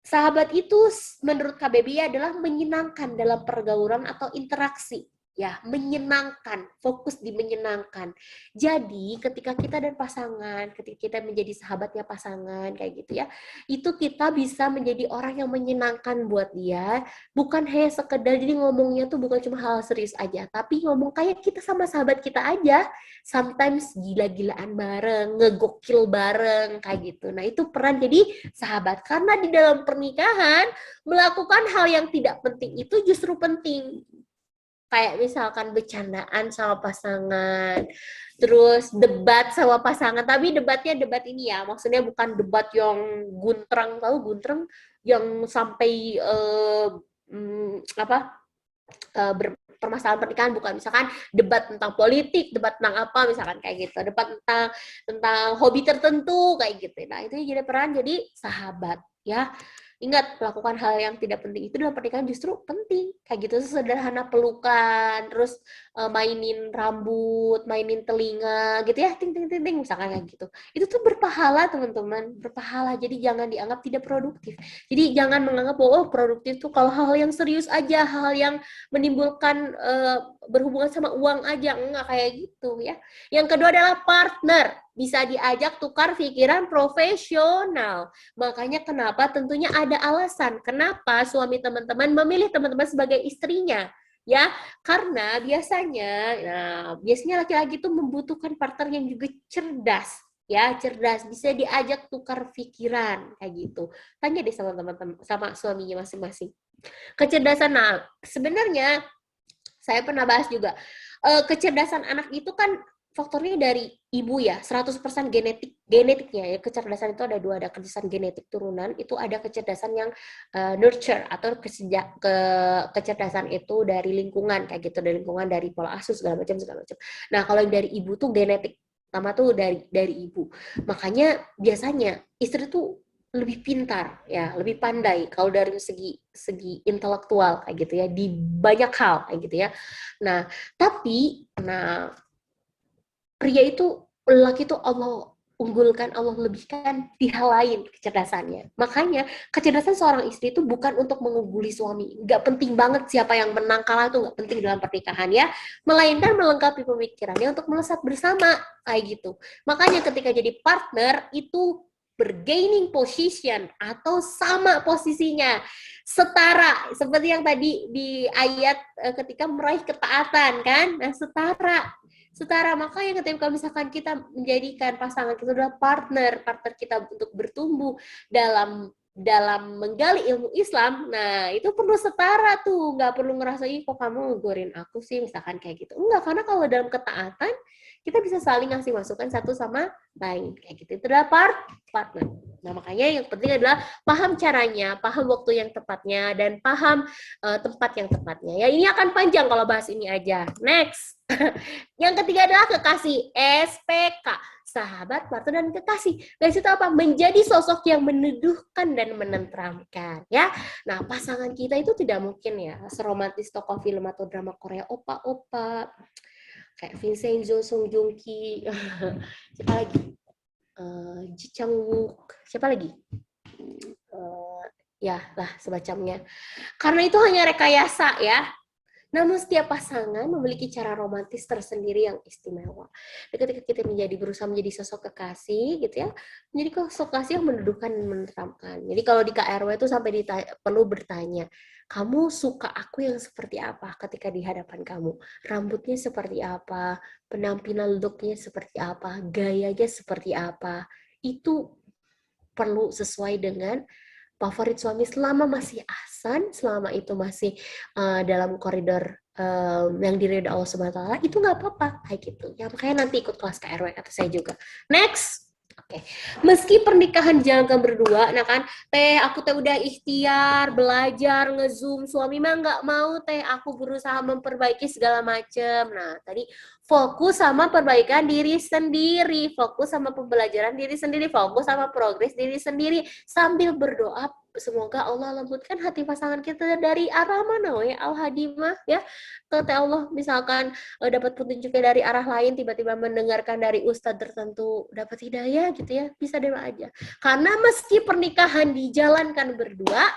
Sahabat itu menurut KBBI adalah menyenangkan dalam pergaulan atau interaksi. Ya, menyenangkan, fokus di menyenangkan. Jadi, ketika kita dan pasangan, ketika kita menjadi sahabatnya pasangan, kayak gitu ya, itu kita bisa menjadi orang yang menyenangkan buat dia, bukan hanya sekedar, jadi ngomongnya tuh bukan cuma hal serius aja, tapi ngomong kayak kita sama sahabat kita aja, sometimes gila-gilaan bareng, ngegokil bareng, kayak gitu. Nah, itu peran jadi sahabat, karena di dalam pernikahan, melakukan hal yang tidak penting itu justru penting. Kayak misalkan bercandaan sama pasangan, terus debat sama pasangan, tapi debatnya debat ini ya, maksudnya bukan debat yang guntrang, tahu guntrang yang sampai permasalahan pernikahan, bukan. Misalkan debat tentang politik, debat tentang apa, misalkan kayak gitu, debat tentang hobi tertentu kayak gitu. Nah, itu jadi peran jadi sahabat ya. Ingat, melakukan hal yang tidak penting itu dalam pernikahan justru penting. Kayak gitu, sederhana pelukan, terus mainin rambut, mainin telinga, gitu ya, ting, ting, ting, ting, misalkan kayak gitu. Itu tuh berpahala, teman-teman, berpahala. Jadi jangan dianggap tidak produktif. Jadi jangan menganggap bahwa produktif tuh kalau hal yang serius aja, hal yang menimbulkan berhubungan sama uang aja, enggak kayak gitu ya. Yang kedua adalah partner. Bisa diajak tukar pikiran profesional. Makanya kenapa tentunya ada alasan kenapa suami teman-teman memilih teman-teman sebagai istrinya. Ya, karena biasanya laki-laki itu membutuhkan partner yang juga cerdas. ya, cerdas, bisa diajak tukar pikiran kayak gitu. Tanya deh sama teman-teman, sama suaminya masing-masing. Kecerdasan, nah sebenarnya saya pernah bahas juga, kecerdasan anak itu kan faktornya dari ibu ya, 100% genetiknya ya. Kecerdasan itu ada dua, ada kecerdasan genetik turunan, itu ada kecerdasan yang nurture atau kecerdasan itu dari lingkungan kayak gitu, dari lingkungan, dari pola asuh segala macam. Nah, kalau yang dari ibu tuh genetik, pertama tuh dari ibu. Makanya biasanya istri tuh lebih pintar ya, lebih pandai kalau dari segi intelektual kayak gitu ya, di banyak hal kayak gitu ya. Nah, tapi pria itu, lelaki itu Allah unggulkan, Allah lebihkan di hal lain kecerdasannya. Makanya kecerdasan seorang istri itu bukan untuk mengungguli suami. Nggak penting banget siapa yang menang kalah, itu nggak penting dalam pernikahan ya. Melainkan melengkapi pemikirannya untuk melesat bersama kayak gitu. Makanya ketika jadi partner itu bergaining position atau sama posisinya, setara seperti yang tadi di ayat ketika meraih ketaatan kan. Nah, setara. Makanya ketika misalkan kita menjadikan pasangan kita adalah partner kita untuk bertumbuh dalam menggali ilmu Islam, nah itu perlu setara tuh, nggak perlu ngerasa ih kok kamu ngegorin aku sih, misalkan kayak gitu. Enggak, karena kalau dalam ketaatan kita bisa saling ngasih masukan satu sama lain kayak gitu. Itu adalah partner. Nah, makanya yang penting adalah paham caranya, paham waktu yang tepatnya, dan paham tempat yang tepatnya. Ya, ini akan panjang kalau bahas ini aja. Next. Yang ketiga adalah kekasih, SPK, sahabat, partner, dan kekasih. Guys, itu apa? Menjadi sosok yang meneduhkan dan menenteramkan, ya. Nah, pasangan kita itu tidak mungkin ya seromantis tokoh film atau drama Korea, opa-opa kayak Vincenzo, Song Joong Ki, siapa lagi? Ji Chang Wook, siapa lagi? Ya lah semacamnya. Karena itu hanya rekayasa ya. Namun setiap pasangan memiliki cara romantis tersendiri yang istimewa. Dan ketika kita berusaha menjadi sosok kekasih, gitu ya, menjadi sosok kekasih yang menduduhkan dan menenteramkan. Jadi kalau di KRW itu sampai perlu bertanya, kamu suka aku yang seperti apa ketika di hadapan kamu? Rambutnya seperti apa? Penampilan looknya seperti apa? Gayanya seperti apa? Itu perlu sesuai dengan favorit suami selama masih ahsan, selama itu masih dalam koridor yang diridhoi Allah Subhanahu wa taala, itu nggak apa-apa kayak gitu. Ya makanya nanti ikut kelas KRW kata saya juga. Next. Oke. Meski pernikahan jangan berdua, nah kan, aku udah ikhtiar, belajar, nge-zoom, suami mah nggak mau, aku berusaha memperbaiki segala macem. Nah, tadi fokus sama perbaikan diri sendiri, fokus sama pembelajaran diri sendiri, fokus sama progres diri sendiri, sambil berdoa semoga Allah lembutkan hati pasangan kita dari arah mana ya Al-Hadimah ya. Kata Allah misalkan dapat petunjuknya dari arah lain, tiba-tiba mendengarkan dari ustadz tertentu dapat hidayah gitu ya, bisa doa aja. Karena meski pernikahan dijalankan berdua,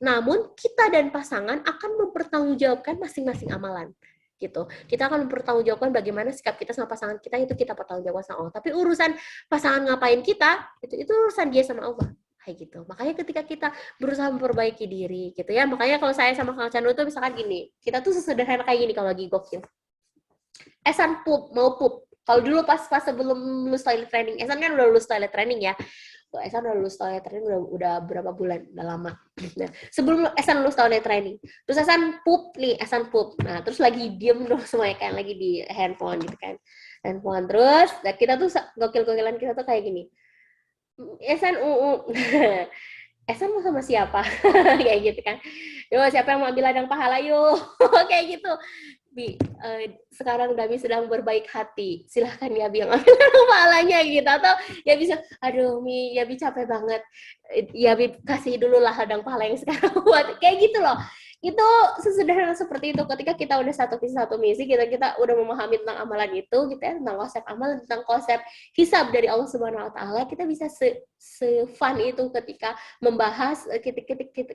namun kita dan pasangan akan mempertanggungjawabkan masing-masing amalan gitu. Kita akan mempertanggungjawabkan bagaimana sikap kita sama pasangan kita, itu kita pertanggungjawabkan sama Allah. Tapi urusan pasangan ngapain kita, itu urusan dia sama Allah. Kayak gitu. Makanya ketika kita berusaha memperbaiki diri gitu ya. Makanya kalau saya sama Kang Chandra tuh misalkan gini, kita tuh sesederhana kayak gini kalau lagi gokil. Esan mau pup. Kalau dulu pas sebelum lulus toilet training, Esan kan udah lulus toilet training ya. Esan udah lulus toilet training udah berapa bulan, udah lama. Nah, sebelum Esan lulus toilet training, terus Esan pup nih, Esan pup. Nah, terus lagi diem dong semuanya kan, lagi di handphone gitu kan. Handphone terus, nah kita tuh gokil-gokilan kita tuh kayak gini. Esan Esan mau sama siapa? Kayak gitu kan. Yo, siapa yang mau ambil ladang pahala yuk? Kayak gitu. Sekarang Dabi sedang berbaik hati. Silahkan Yabi yang ambil ladang pahalanya gitu. Atau Yabi bisa, aduh Yabi capek banget. Yabi kasih dulu lah ladang pahala yang sekarang buat. Kayak gitu loh. Itu sesederhana seperti itu. Ketika kita udah satu misi, kita udah memahami tentang amalan itu, gitu ya, tentang konsep amalan, tentang konsep hisab dari Allah Subhanahu wa taala, kita bisa se-fun itu ketika membahas,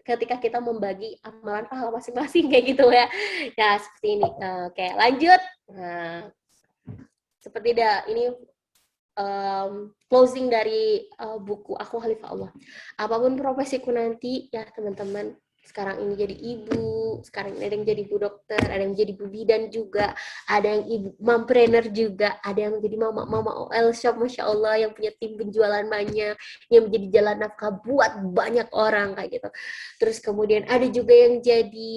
ketika kita membagi amalan pahala masing-masing kayak gitu ya. Ya, seperti ini. Oke, lanjut. Nah, seperti ini closing dari buku Aku Khalifah Allah. Apapun profesiku nanti ya teman-teman, sekarang ini jadi ibu, sekarang ini ada yang jadi bu dokter, ada yang jadi bu bidan juga, ada yang ibu mompreneur juga, ada yang jadi mama OL shop, masya Allah, yang punya tim penjualan banyak, yang menjadi jalan nafkah buat banyak orang kayak gitu. Terus kemudian ada juga yang jadi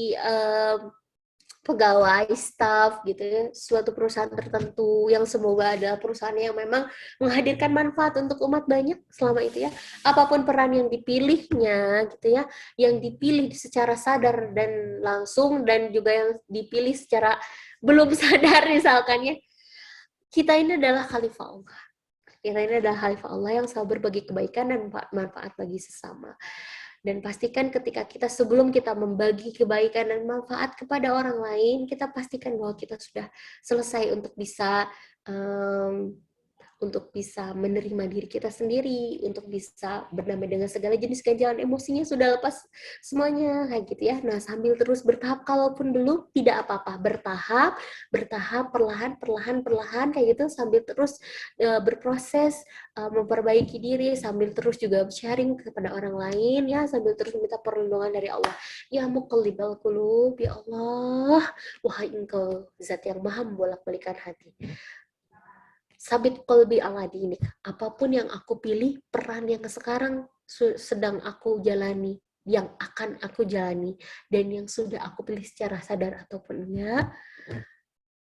pegawai, staff gitu ya, suatu perusahaan tertentu yang semoga adalah perusahaan yang memang menghadirkan manfaat untuk umat banyak selama itu ya. Apapun peran yang dipilihnya gitu ya, yang dipilih secara sadar dan langsung dan juga yang dipilih secara belum sadar misalkan ya. Kita ini adalah khalifah Allah. Kita ini adalah khalifah Allah yang selalu berbagi kebaikan dan manfaat bagi sesama. Dan pastikan ketika kita sebelum kita membagi kebaikan dan manfaat kepada orang lain, kita pastikan bahwa kita sudah selesai untuk bisa menerima diri kita sendiri, untuk bisa berdamai dengan segala jenis ganjalan emosinya sudah lepas semuanya, kayak gitu ya. Nah, sambil terus bertahap, kalaupun belum, tidak apa-apa, bertahap, perlahan, kayak gitu, sambil terus berproses, memperbaiki diri, sambil terus juga sharing kepada orang lain, ya, sambil terus minta perlindungan dari Allah. Ya muqallibal qulub, ya Allah, wahai engkau, zat yang maha membolak-balikan hati. Sabit kolbi ala dinik. Apapun yang aku pilih, peran yang sekarang sedang aku jalani, yang akan aku jalani, dan yang sudah aku pilih secara sadar ataupun enggak,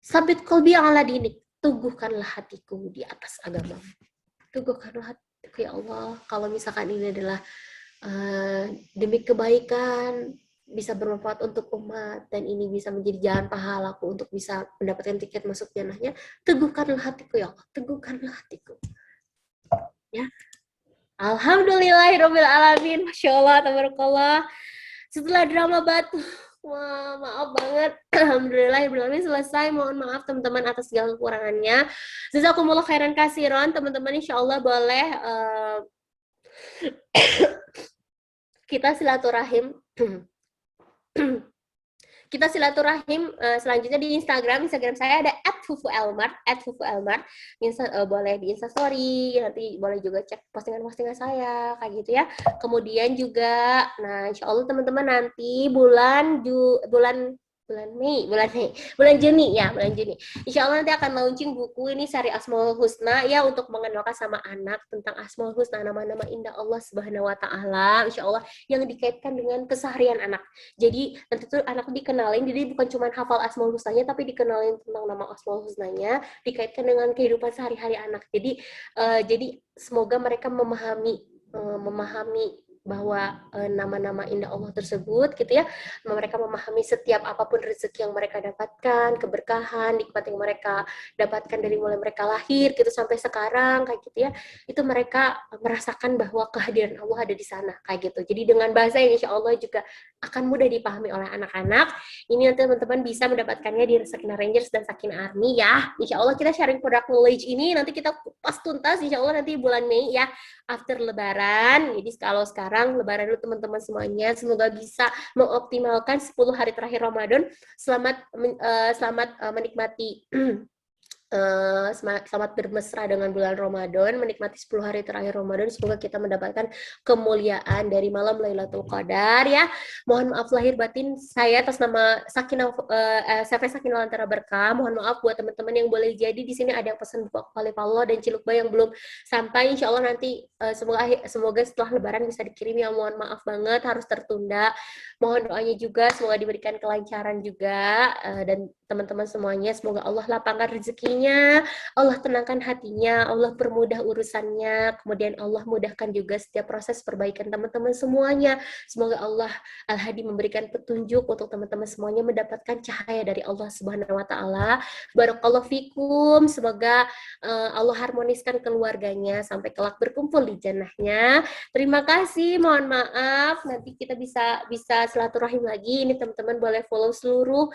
sabit kolbi ala dinik. Teguhkanlah hatiku di atas agama. Teguhkanlah hatiku, ya Allah. Kalau misalkan ini adalah demi kebaikan, bisa bermanfaat untuk umat, dan ini bisa menjadi jalan pahalaku untuk bisa mendapatkan tiket masuk jannahnya, teguhkanlah hatiku ya Allah, teguhkanlah hatiku. Ya, alhamdulillahirabbil alamin, masya Allah, tabarakallah. Setelah drama batu, wah, maaf banget, alhamdulillah selesai. Mohon maaf teman-teman atas segala kekurangannya. Jazakumullah khairan kasiron, teman-teman, insya Allah boleh kita silaturahim selanjutnya di Instagram saya ada @fufuelmar, boleh di Instastory, nanti boleh juga cek postingan-postingan saya kayak gitu ya. Kemudian juga, nah insya Allah teman-teman nanti bulan Juni. Insya Allah nanti akan launching buku ini, Sari Asmaul Husna ya, untuk mengenalkan sama anak tentang Asmaul Husna, nama-nama indah Allah Subhanahu Wa Taala. Insya Allah yang dikaitkan dengan keseharian anak. Jadi nanti tuh anak dikenalin, jadi bukan cuma hafal Asmaul Husnanya, tapi dikenalin tentang nama Asmaul Husnanya, dikaitkan dengan kehidupan sehari-hari anak. Jadi semoga mereka memahami bahwa nama-nama indah Allah tersebut gitu ya, mereka memahami setiap apapun rezeki yang mereka dapatkan, keberkahan, nikmat yang mereka dapatkan dari mulai mereka lahir gitu sampai sekarang kayak gitu ya, itu mereka merasakan bahwa kehadiran Allah ada di sana kayak gitu. Jadi dengan bahasa yang insya Allah juga akan mudah dipahami oleh anak-anak. Ini nanti teman-teman bisa mendapatkannya di Sakina Rangers dan Sakina Army ya. Insya Allah kita sharing product knowledge ini nanti kita kupas tuntas insya Allah nanti bulan Mei ya, after Lebaran. Jadi kalau sekarang Lebaran dulu teman-teman semuanya, semoga bisa mengoptimalkan 10 hari terakhir Ramadan. Selamat menikmati selamat bermesra dengan bulan Ramadan, menikmati 10 hari terakhir Ramadan. Semoga kita mendapatkan kemuliaan dari malam Lailatul Qadar ya. Mohon maaf lahir batin saya atas nama Sakinah CV Sakinah Lantara Berkah. Mohon maaf buat teman-teman yang boleh jadi di sini ada yang pesan buku Khalifallah dan Cilukba yang belum sampai. Insya Allah nanti semoga setelah Lebaran bisa dikirim ya. Mohon maaf banget harus tertunda. Mohon doanya juga semoga diberikan kelancaran juga, dan teman-teman semuanya semoga Allah lapangkan rezekinya, Allah tenangkan hatinya, Allah permudah urusannya, kemudian Allah mudahkan juga setiap proses perbaikan teman-teman semuanya. Semoga Allah Al-Hadi memberikan petunjuk untuk teman-teman semuanya mendapatkan cahaya dari Allah Subhanahu Wa Taala. Barakallahu fikum. Semoga Allah harmoniskan keluarganya sampai kelak berkumpul di jannahnya. Terima kasih. Mohon maaf. Nanti kita bisa silaturahim lagi. Ini teman-teman boleh follow seluruh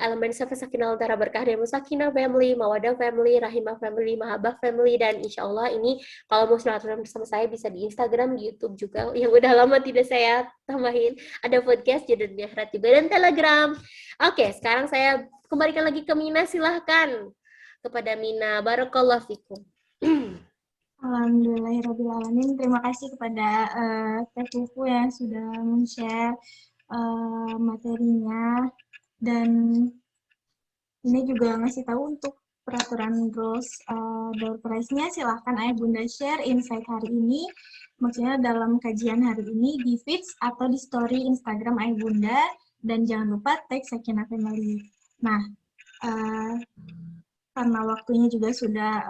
elemen Sakinah Lantara Berkah dan Sakinah Family, Mawadah Family, Rahimah Family, Mahabah Family, dan insya Allah ini kalau mau silaturahim bersama saya bisa di Instagram, di YouTube juga yang udah lama tidak saya tambahin. Ada podcast, judulnya Akhirat juga, dan Telegram. Oke, sekarang saya kembalikan lagi ke Mina, silahkan kepada Mina. Barakallahu fikum. Alhamdulillahirrahmanirrahim. Terima kasih kepada Teh Fufu yang sudah men-share materinya, dan ini juga ngasih tahu untuk peraturan rules door prize-nya. Silahkan Ayah Bunda share insight hari ini, maksudnya dalam kajian hari ini di feeds atau di story Instagram Ayah Bunda, dan jangan lupa tag Sakinah Family. Nah, karena waktunya juga sudah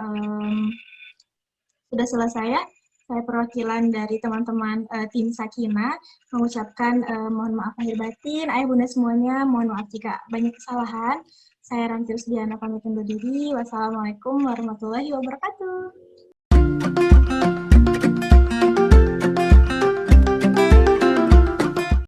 selesai ya, saya perwakilan dari teman-teman tim Sakinah mengucapkan mohon maaf lahir batin, Ayah Bunda semuanya, mohon maaf jika banyak kesalahan. Saya Ranti Rusdiana pamit undur diri. Wassalamualaikum warahmatullahi wabarakatuh.